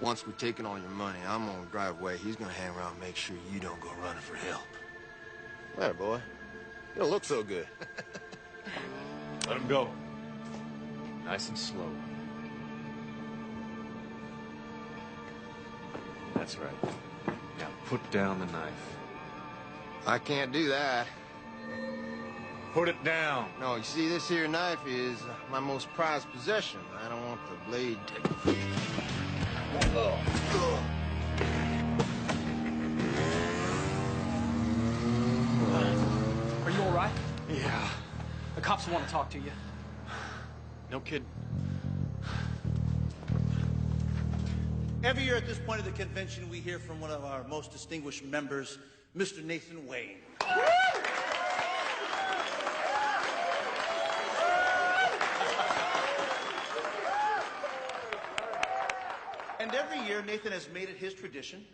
once we've taken all your money, I'm gonna drive away. He's gonna hang around and make sure you don't go running for help. Matter, boy? You don't look so good. Let him go. Nice and slow. That's right. Now put down the knife. I can't do that. Put it down. No, you see, this here knife is my most prized possession. I don't want the blade to... Are you all right? Yeah. The cops want to talk to you. No kidding. Every year at this point of the convention, we hear from one of our most distinguished members, Mr. Nathan Wayne. And every year, Nathan has made it his tradition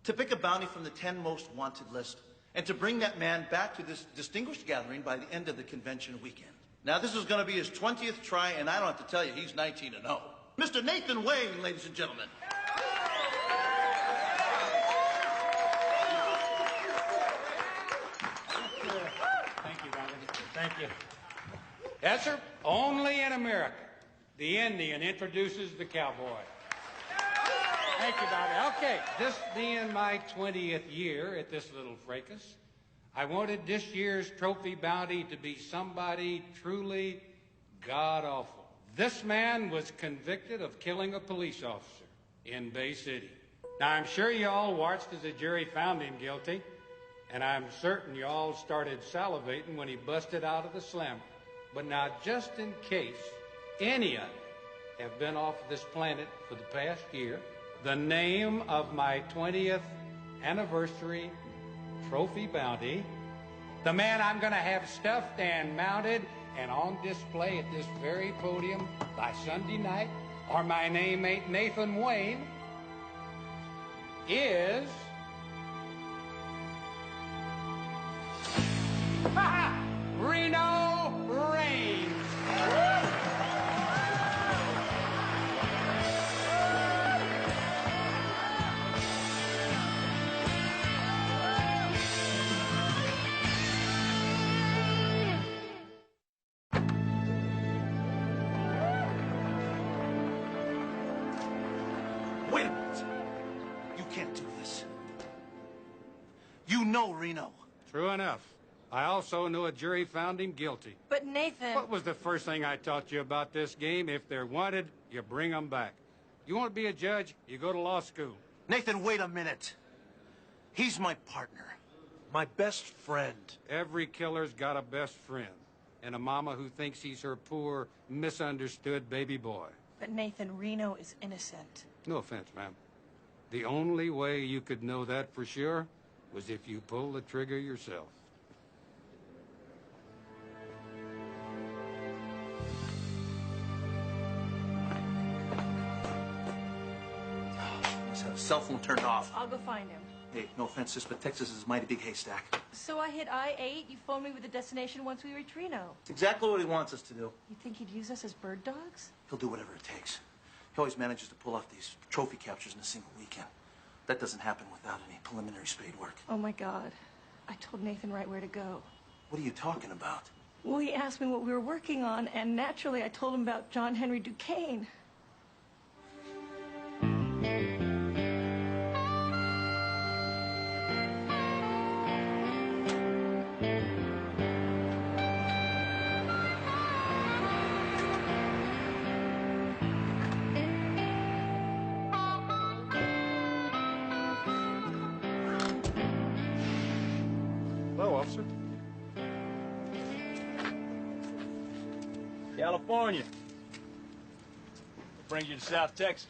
to pick a bounty from the 10 most wanted list and to bring that man back to this distinguished gathering by the end of the convention weekend. Now, this is going to be his 20th try, and I don't have to tell you, he's 19-0. Mr. Nathan Wayne, ladies and gentlemen. Thank you, Robin. Thank you. Yes, sir. Only in America, the Indian introduces the cowboy. Thank you, Bobby. Okay, this being my 20th year at this little fracas, I wanted this year's trophy bounty to be somebody truly god-awful. This man was convicted of killing a police officer in Bay City. Now, I'm sure you all watched as the jury found him guilty, and I'm certain you all started salivating when he busted out of the slammer. But now, just in case any of you have been off this planet for the past year, the name of my 20th anniversary trophy bounty, the man I'm going to have stuffed and mounted and on display at this very podium by Sunday night, or my name ain't Nathan Wayne, is... Reno Reigns. Wait a minute. You can't do this. You know Reno. True enough. I also know a jury found him guilty. But Nathan... What was the first thing I taught you about this game? If they're wanted, you bring them back. You want to be a judge, you go to law school. Nathan, wait a minute. He's my partner. My best friend. Every killer's got a best friend. And a mama who thinks he's her poor, misunderstood baby boy. But Nathan, Reno is innocent. No offense, ma'am. The only way you could know that for sure was if you pulled the trigger yourself. Must have his cell phone turned off. I'll go find him. Hey, no offense, sis, but Texas is a mighty big haystack. So I hit I-8, you phoned me with the destination once we reach Reno. It's exactly what he wants us to do. You think he'd use us as bird dogs? He'll do whatever it takes. He always manages to pull off these trophy captures in a single weekend. That doesn't happen without any preliminary spade work. Oh, my God. I told Nathan right where to go. What are you talking about? Well, he asked me what we were working on, and naturally I told him about John Henry Duquesne. Hello, officer. California. What brings you to South Texas?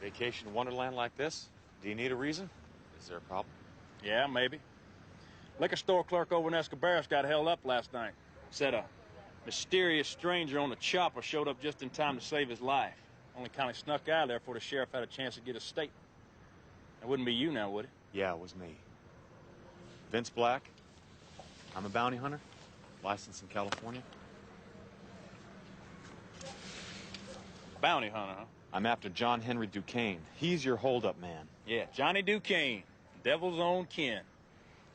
Vacation wonderland like this? Do you need a reason? Is there a problem? Yeah, maybe. Liquor store clerk over in Escobarros got held up last night. Said a mysterious stranger on a chopper showed up just in time to save his life. Only kind of snuck out of there before the sheriff had a chance to get a statement. It wouldn't be you now, would it? Yeah, it was me. Vince Black. I'm a bounty hunter, licensed in California. Bounty hunter, huh? I'm after John Henry Duquesne. He's your holdup man. Yeah, Johnny Duquesne, devil's own kin.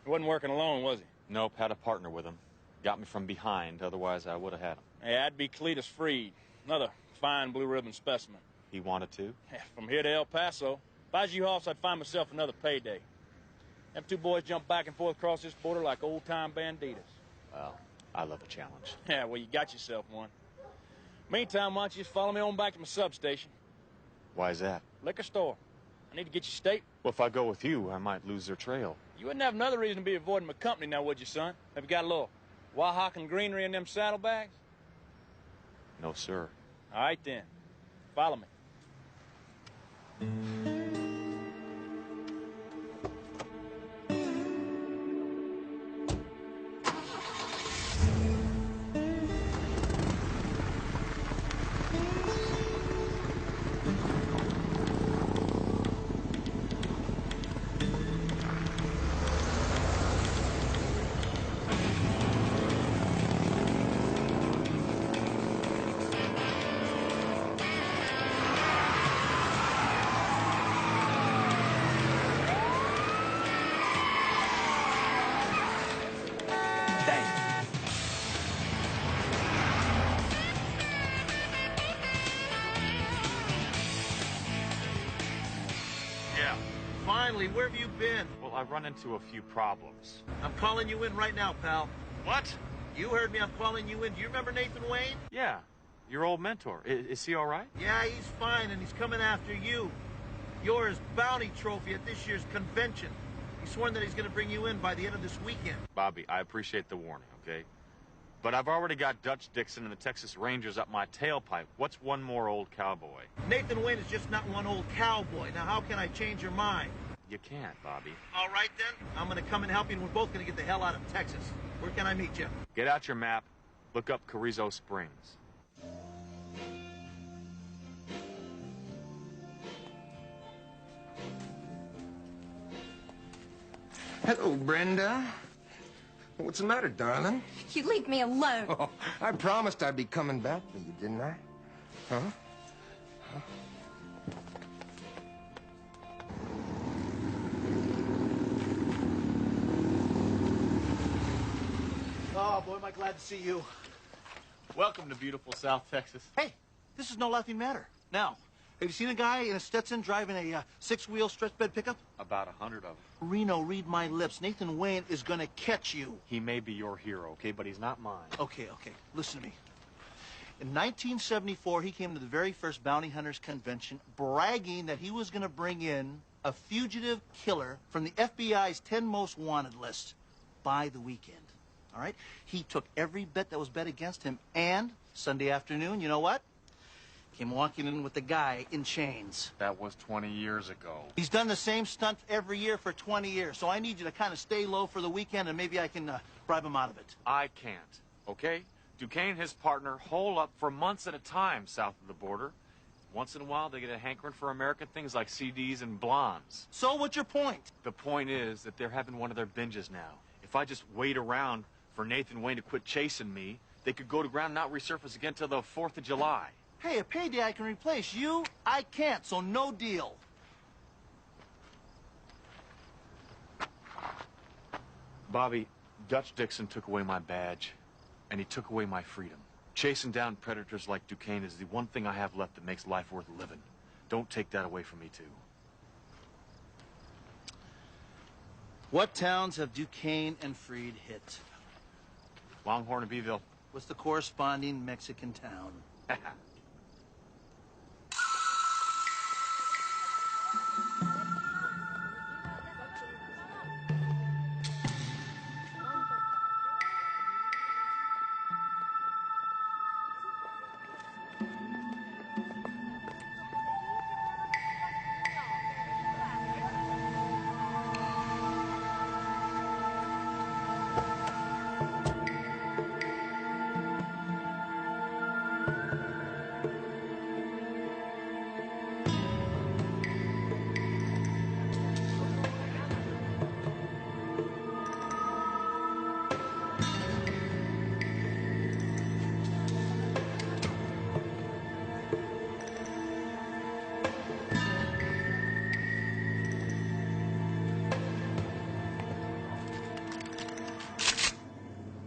He wasn't working alone, was he? Nope, had a partner with him. Got me from behind, otherwise I would have had him. Hey, I'd be Cletus Freed, another fine blue ribbon specimen. He wanted to? Yeah, from here to El Paso. If I was you, Hoss, I'd find myself another payday. Them two boys jump back and forth across this border like old-time banditas. Well, I love a challenge. Yeah, well, you got yourself one. Meantime, why don't you just follow me on back to my substation? Why is that? Liquor store. I need to get you state. Well, if I go with you, I might lose their trail. You wouldn't have another reason to be avoiding my company now, would you, son? Have you got a little Oaxacan greenery in them saddlebags? No, sir. All right, then. Follow me. finally, where have you been? Well, I've run into a few problems. I'm calling you in right now, pal. What? You heard me, I'm calling you in. Do you remember Nathan Wayne? Yeah, your old mentor. Is he all right? Yeah, he's fine, and he's coming after you. You're his bounty trophy at this year's convention. He's sworn that he's going to bring you in by the end of this weekend. Bobby, I appreciate the warning, okay? But I've already got Dutch Dixon and the Texas Rangers up my tailpipe. What's one more old cowboy? Nathan Wayne is just not one old cowboy. Now, how can I change your mind? You can't, Bobby. All right, then. I'm going to come and help you, and we're both going to get the hell out of Texas. Where can I meet you? Get out your map. Look up Carrizo Springs. Hello, Brenda. What's the matter, darling? You leave me alone. Oh, I promised I'd be coming back for you, didn't I? Huh? Oh, boy, am I glad to see you. Welcome to beautiful South Texas. Hey, this is no laughing matter. Now, have you seen a guy in a Stetson driving a six-wheel stretch bed pickup? About 100 of them. Reno, read my lips. Nathan Wayne is going to catch you. He may be your hero, okay, but he's not mine. Okay. Listen to me. In 1974, he came to the very first Bounty Hunters Convention bragging that he was going to bring in a fugitive killer from the FBI's 10 most wanted list by the weekend. All right? He took every bet that was bet against him, and Sunday afternoon, you know what? Came walking in with the guy in chains. That was 20 years ago. He's done the same stunt every year for 20 years, so I need you to kind of stay low for the weekend, and maybe I can bribe him out of it. I can't, okay? Duquesne and his partner hole up for months at a time south of the border. Once in a while, they get a hankering for American things like CDs and blondes. So what's your point? The point is that they're having one of their binges now. If I just wait around for Nathan Wayne to quit chasing me, they could go to ground and not resurface again till the 4th of July. Hey, a payday I can replace you. I can't, so no deal. Bobby, Dutch Dixon took away my badge, and he took away my freedom. Chasing down predators like Duquesne is the one thing I have left that makes life worth living. Don't take that away from me, too. What towns have Duquesne and Freed hit? Longhorn and Beeville. What's the corresponding Mexican town?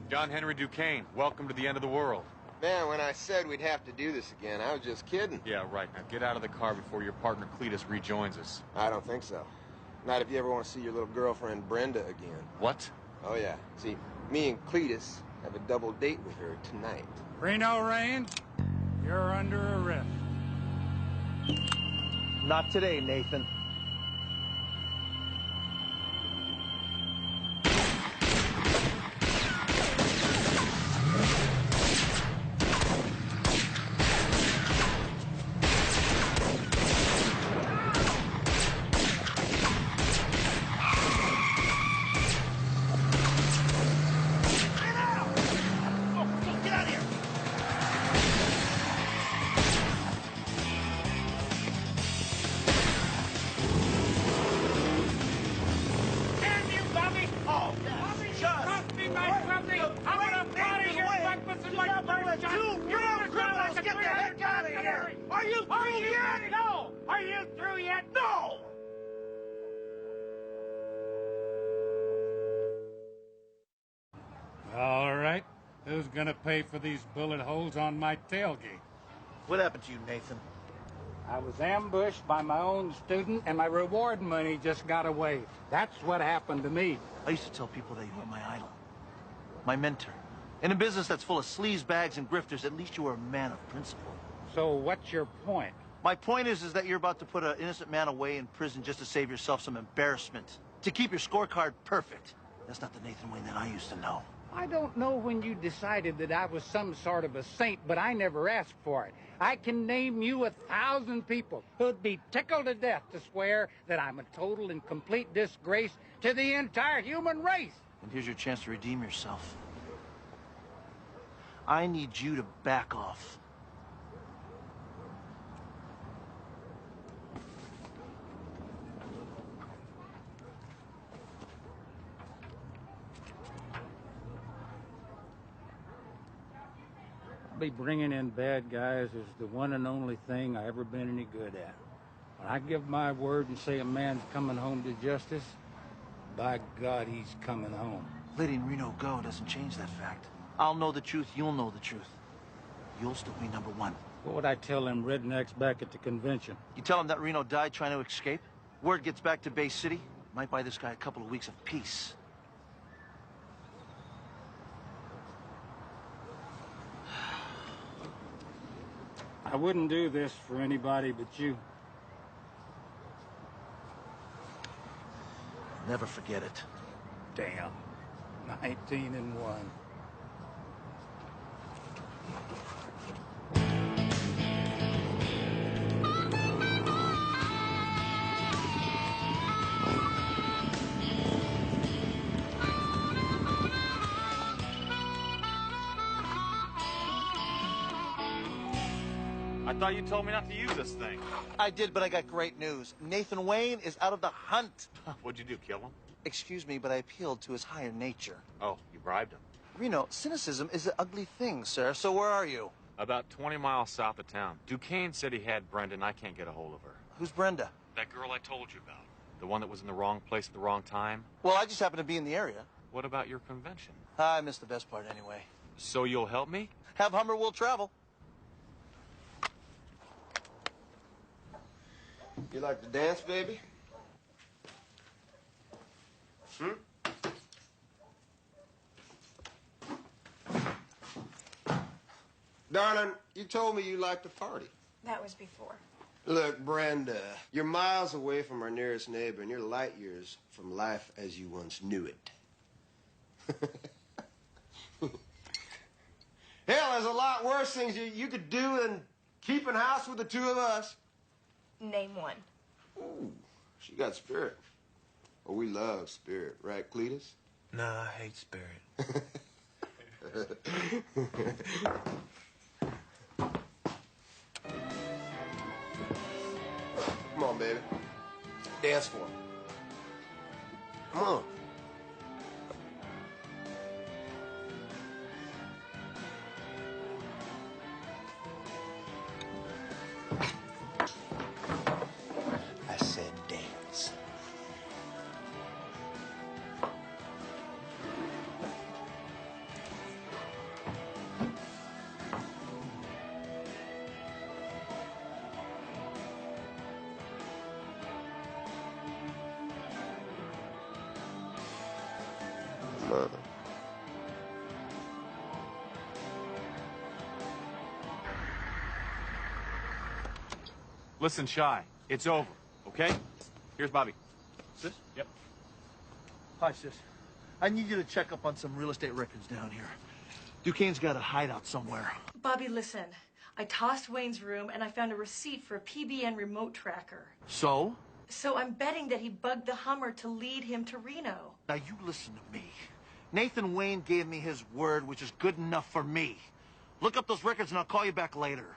John Henry Duquesne, welcome to the end of the world. Man, when I said we'd have to do this again, I was just kidding. Yeah, right. Now get out of the car before your partner Cletus rejoins us. I don't think so. Not if you ever want to see your little girlfriend Brenda again. What? Oh, yeah. See, me and Cletus have a double date with her tonight. Reno Rain, you're under arrest. Not today, Nathan. All right. Who's gonna pay for these bullet holes on my tailgate? What happened to you, Nathan? I was ambushed by my own student, and my reward money just got away. That's what happened to me. I used to tell people that you were my idol, my mentor. In a business that's full of sleaze bags and grifters, at least you were a man of principle. So what's your point? My point is that you're about to put an innocent man away in prison just to save yourself some embarrassment, to keep your scorecard perfect. That's not the Nathan Wayne that I used to know. I don't know when you decided that I was some sort of a saint, but I never asked for it. I can name you 1,000 people who'd be tickled to death to swear that I'm a total and complete disgrace to the entire human race. And here's your chance to redeem yourself. I need you to back off. Be bringing in bad guys is the one and only thing I ever been any good at. When I give my word and say a man's coming home to justice, by God, he's coming home. Letting Reno go doesn't change that fact. I'll know the truth, you'll know the truth. You'll still be number one. What would I tell them rednecks back at the convention? You tell them that Reno died trying to escape? Word gets back to Bay City, might buy this guy a couple of weeks of peace. I wouldn't do this for anybody but you. Never forget it. Damn. 19-1. I thought you told me not to use this thing. I did, but I got great news. Nathan Wayne is out of the hunt. What'd you do, kill him? Excuse me, but I appealed to his higher nature. Oh, you bribed him. Reno, cynicism is an ugly thing, sir. So where are you? About 20 miles south of town. Duquesne said he had Brenda, and I can't get a hold of her. Who's Brenda? That girl I told you about. The one that was in the wrong place at the wrong time. Well, I just happen to be in the area. What about your convention? I missed the best part anyway. So you'll help me? Have Hummer, we'll travel. You like to dance, baby? Darling, you told me you liked to party. That was before. Look, Brenda, you're miles away from our nearest neighbor, and you're light years from life as you once knew it. Hell, there's a lot worse things you could do than keeping house with the two of us. Name one. Ooh, she got spirit. Well, we love spirit, right, Cletus? Nah, I hate spirit. Come on, baby. Dance for him. Come on. I said dance. Mother. Listen, Shy, it's over, okay? Here's Bobby. Sis? Yep. Hi, sis. I need you to check up on some real estate records down here. Duquesne's got a hideout somewhere. Bobby, listen. I tossed Wayne's room and I found a receipt for a PBN remote tracker. So? So I'm betting that he bugged the Hummer to lead him to Reno. Now, you listen to me. Nathan Wayne gave me his word, which is good enough for me. Look up those records and I'll call you back later.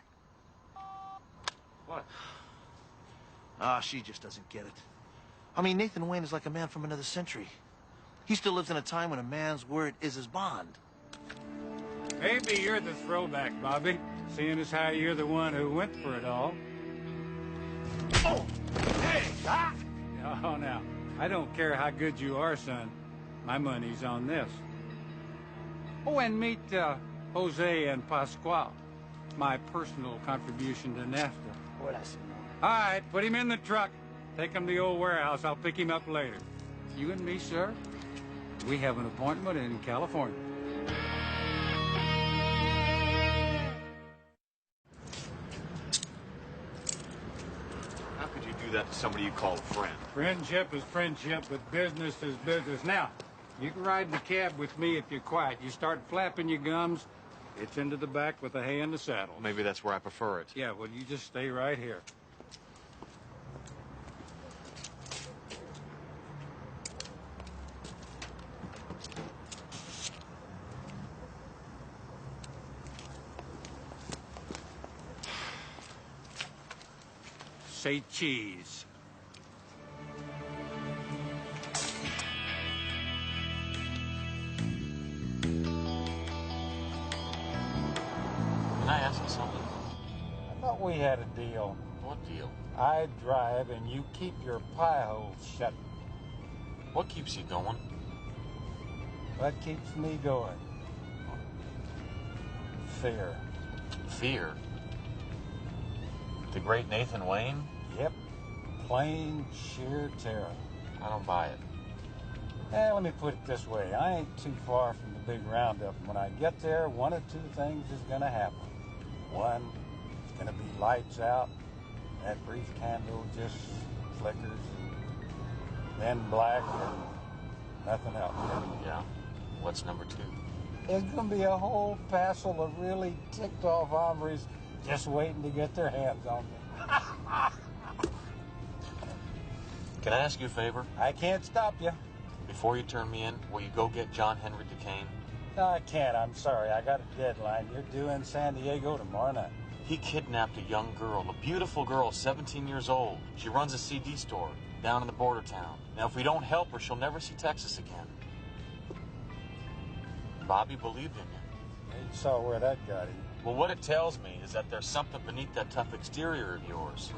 What? Ah, she just doesn't get it. I mean, Nathan Wayne is like a man from another century. He still lives in a time when a man's word is his bond. Maybe you're the throwback, Bobby, seeing as how you're the one who went for it all. Oh! Hey! Ah! Oh, now, I don't care how good you are, son. My money's on this. Oh, and meet Jose and Pascual, my personal contribution to NAFTA. Hola, senor. All right, put him in the truck. Take him to the old warehouse. I'll pick him up later. You and me, sir, we have an appointment in California. How could you do that to somebody you call a friend? Friendship is friendship, but business is business. Now, you can ride in the cab with me if you're quiet. You start flapping your gums, it's into the back with the hay and the saddle. Maybe that's where I prefer it. Yeah, well, you just stay right here. Say cheese. Can I ask you something? I thought we had a deal. What deal? I drive and you keep your pie holes shut. What keeps you going? What keeps me going? Fear. Fear? The great Nathan Wayne? Yep. Plain, sheer terror. I don't buy it. Let me put it this way. I ain't too far from the big roundup. When I get there, one of two things is going to happen. One, it's going to be lights out. That brief candle just flickers. Then black and nothing else. Yeah. What's number two? There's going to be a whole passel of really ticked-off hombres just waiting to get their hands on me. Can I ask you a favor? I can't stop you. Before you turn me in, will you go get John Henry Duquesne? No, I can't. I'm sorry. I got a deadline. You're due in San Diego tomorrow night. He kidnapped a young girl, a beautiful girl, 17 years old. She runs a CD store down in the border town. Now, if we don't help her, she'll never see Texas again. Bobby believed in you. You saw where that got him. Well, what it tells me is that there's something beneath that tough exterior of yours.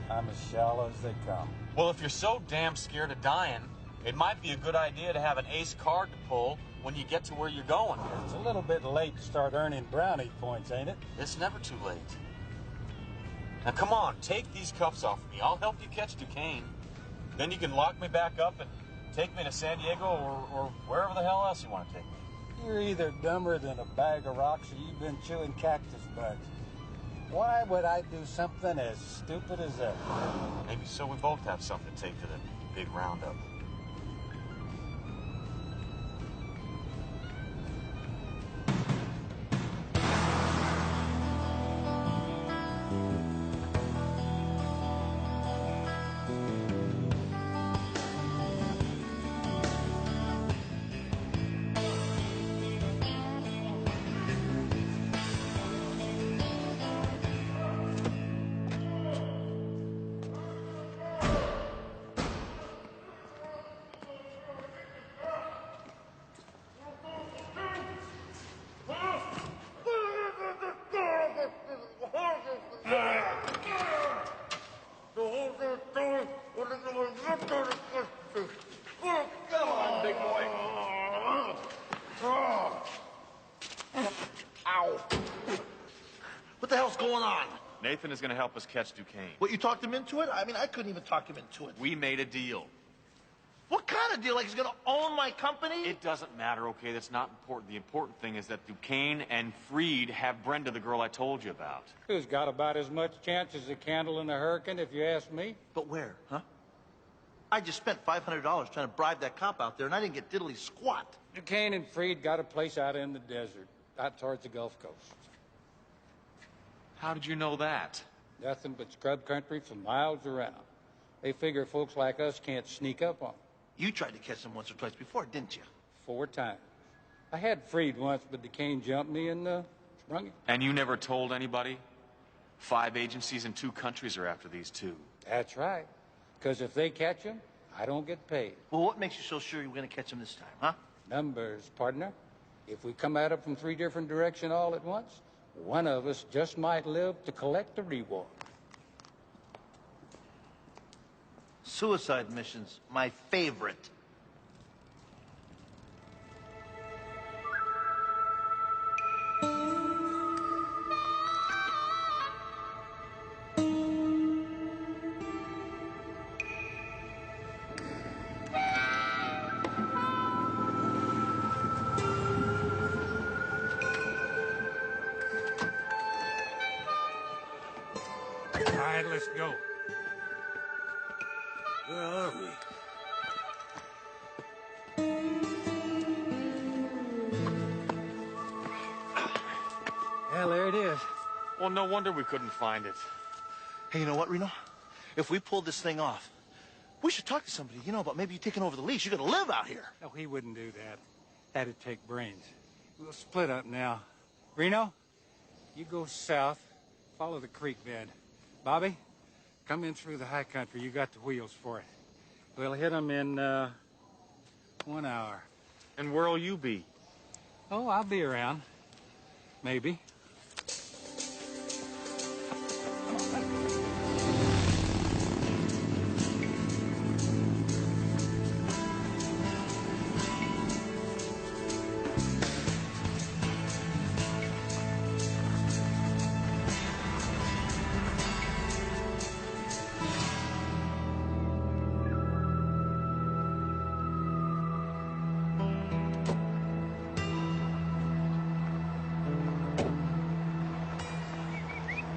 I'm as shallow as they come. Well, if you're so damn scared of dying, it might be a good idea to have an ace card to pull when you get to where you're going. It's a little bit late to start earning brownie points, ain't it? It's never too late. Now, come on, take these cuffs off me. I'll help you catch Duquesne. Then you can lock me back up and take me to San Diego or wherever the hell else you want to take me. You're either dumber than a bag of rocks or you've been chewing cactus buds. Why would I do something as stupid as that? Maybe so we both have something to take to the big roundup. Come on, big boy. Ow. What the hell's going on? Nathan is going to help us catch Duquesne. What, you talked him into it? I mean, I couldn't even talk him into it. We made a deal. What kind of deal? Like he's gonna own my company? It doesn't matter, okay? That's not important. The important thing is that Duquesne and Freed have Brenda, the girl I told you about. Who's got about as much chance as a candle in a hurricane, if you ask me? But where, huh? I just spent $500 trying to bribe that cop out there, and I didn't get diddly squat. Duquesne and Freed got a place out in the desert, out towards the Gulf Coast. How did you know that? Nothing but scrub country for miles around. They figure folks like us can't sneak up on them. You tried to catch them once or twice before, didn't you? 4 times. I had Freed once, but Duquesne jumped me and sprung him. And you never told anybody? 5 agencies in 2 countries are after these 2. That's right. Because if they catch him, I don't get paid. Well, what makes you so sure you're going to catch him this time, huh? Numbers, partner. If we come at it from 3 different directions all at once, one of us just might live to collect the reward. Suicide missions, my favorite. right, let's go. Where are we? Well, there it is. Well, no wonder we couldn't find it. Hey, you know what, Reno? If we pulled this thing off, we should talk to somebody, you know, about maybe you taking over the lease. You're gonna live out here. No, he wouldn't do that. That'd take brains. We'll split up now. Reno, you go south, follow the creek bed. Bobby, come in through the high country. You got the wheels for it. We'll hit them in 1 hour. And where'll you be? Oh, I'll be around. Maybe.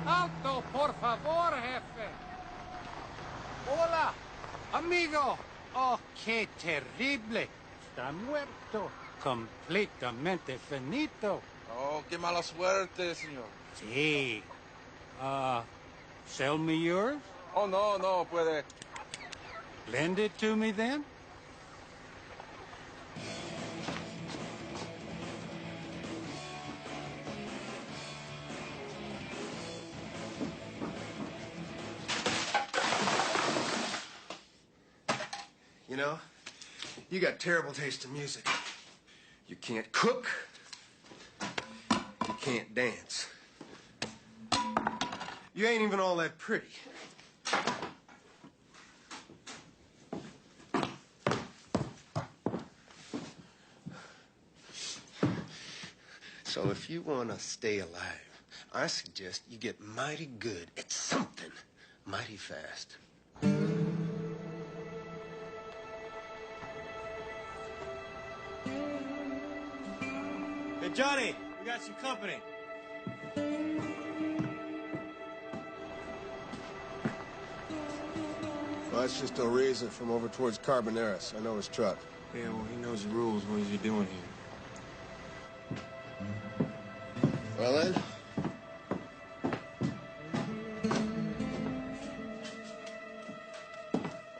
Alto, por favor, jefe. Hola, amigo. Oh, qué terrible. Está muerto. Completamente finito. Oh, qué mala suerte, señor. Sí. Sell me yours? Oh, no, no puede. Lend it to me then? You know, you got terrible taste in music. You can't cook. You can't dance. You ain't even all that pretty. So if you want to stay alive, I suggest you get mighty good at something mighty fast. Hey, Johnny, we got some company. Well, that's just a reason from over towards Carboneras. I know his truck. Yeah, well, he knows the rules. What is he doing here? Well, then.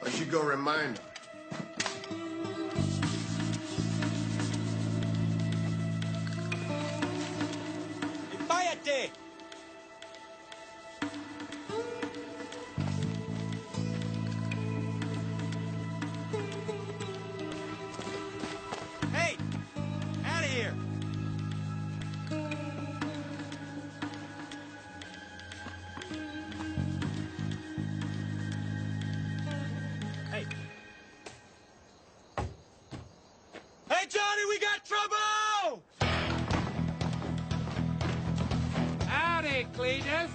I should go remind him. Váyate! Hey! Out of here! Hey! Hey, Johnny, we got trouble! Howdy, Cletus.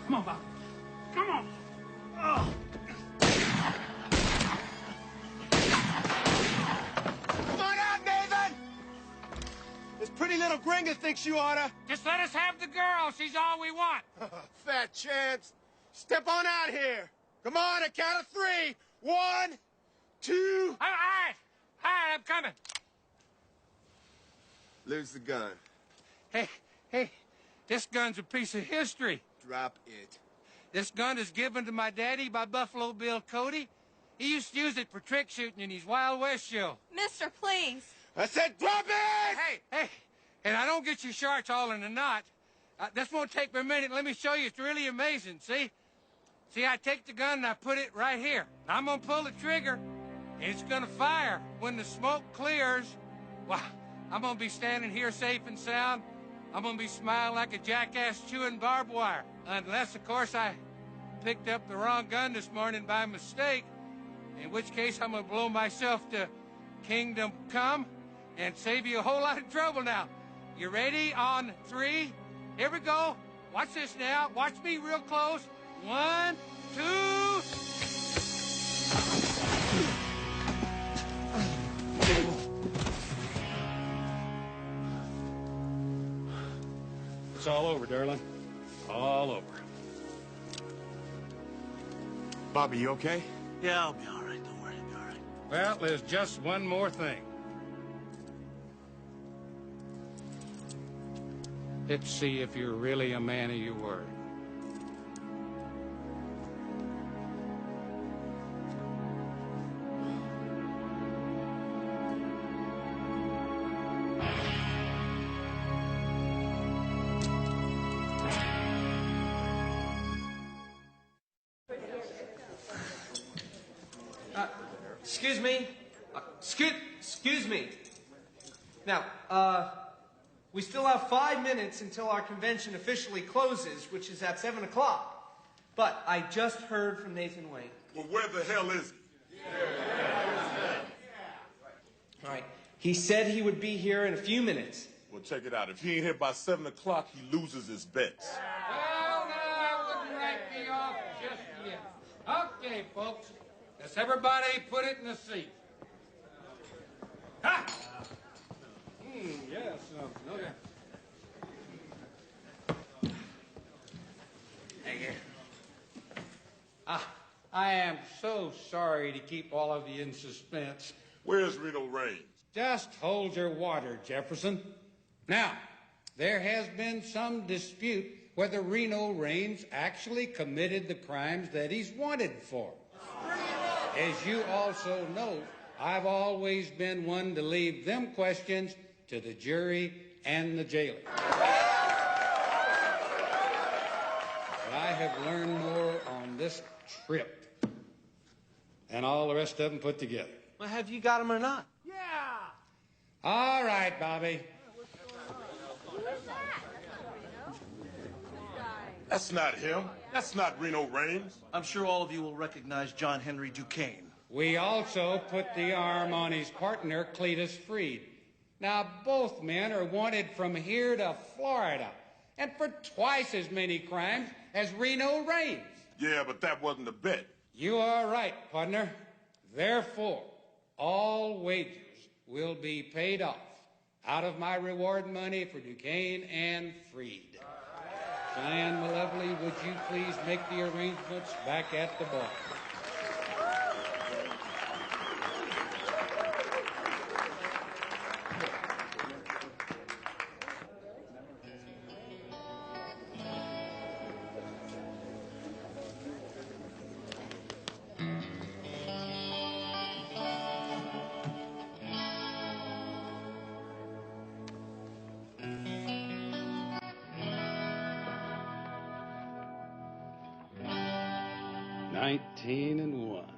Come on, Bob. Come on. Oh. Come on out, Nathan! This pretty little gringa thinks you oughta. Just let us have the girl. She's all we want. Fat chance. Step on out here. Come on, a count of 3. 1, 2. All right, I'm coming. Lose the gun. Hey, this gun's a piece of history. Drop it. This gun is given to my daddy by Buffalo Bill Cody. He used to use it for trick shooting in his Wild West show. Mister, please. I said drop it! Hey, and I don't get your shorts all in a knot. This won't take me a minute. Let me show you. It's really amazing, see? See, I take the gun and I put it right here. I'm gonna pull the trigger, and it's gonna fire. When the smoke clears, well, I'm gonna be standing here safe and sound. I'm gonna be smiling like a jackass chewing barbed wire. Unless, of course, I picked up the wrong gun this morning by mistake, in which case I'm gonna blow myself to Kingdom Come and save you a whole lot of trouble now. You ready? On 3. Here we go. Watch this now. Watch me real close. 1, 2. It's all over, darling. All over. Bobby, you okay? Yeah, I'll be all right. Don't worry, I'll be all right. Well, there's just one more thing. Let's see if you're really a man of your word. Excuse me. Excuse me. Now, we still have 5 minutes until our convention officially closes, which is at 7 o'clock. But I just heard from Nathan Wayne. Well, where the hell is he? All right. He said he would be here in a few minutes. Well, check it out. If he ain't here by 7 o'clock, he loses his bets. Well, now, I wouldn't write me off just yet. Okay, folks. Let's everybody put it in the seat. Ha! Yes, okay. Hey, here. I am so sorry to keep all of you in suspense. Where's Reno Raines? Just hold your water, Jefferson. Now, there has been some dispute whether Reno Raines actually committed the crimes that he's wanted for. As you also know, I've always been one to leave them questions to the jury and the jailer. But I have learned more on this trip than all the rest of them put together. Well, have you got him or not? Yeah. All right, Bobby. That's not him. That's not Reno Raines. I'm sure all of you will recognize John Henry Duquesne. We also put the arm on his partner, Cletus Freed. Now, both men are wanted from here to Florida, and for twice as many crimes as Reno Raines. Yeah, but that wasn't a bet. You are right, partner. Therefore, all wagers will be paid off out of my reward money for Duquesne and Freed. Cheyenne, my lovely, would you please make the arrangements back at the bar? $19 and 1.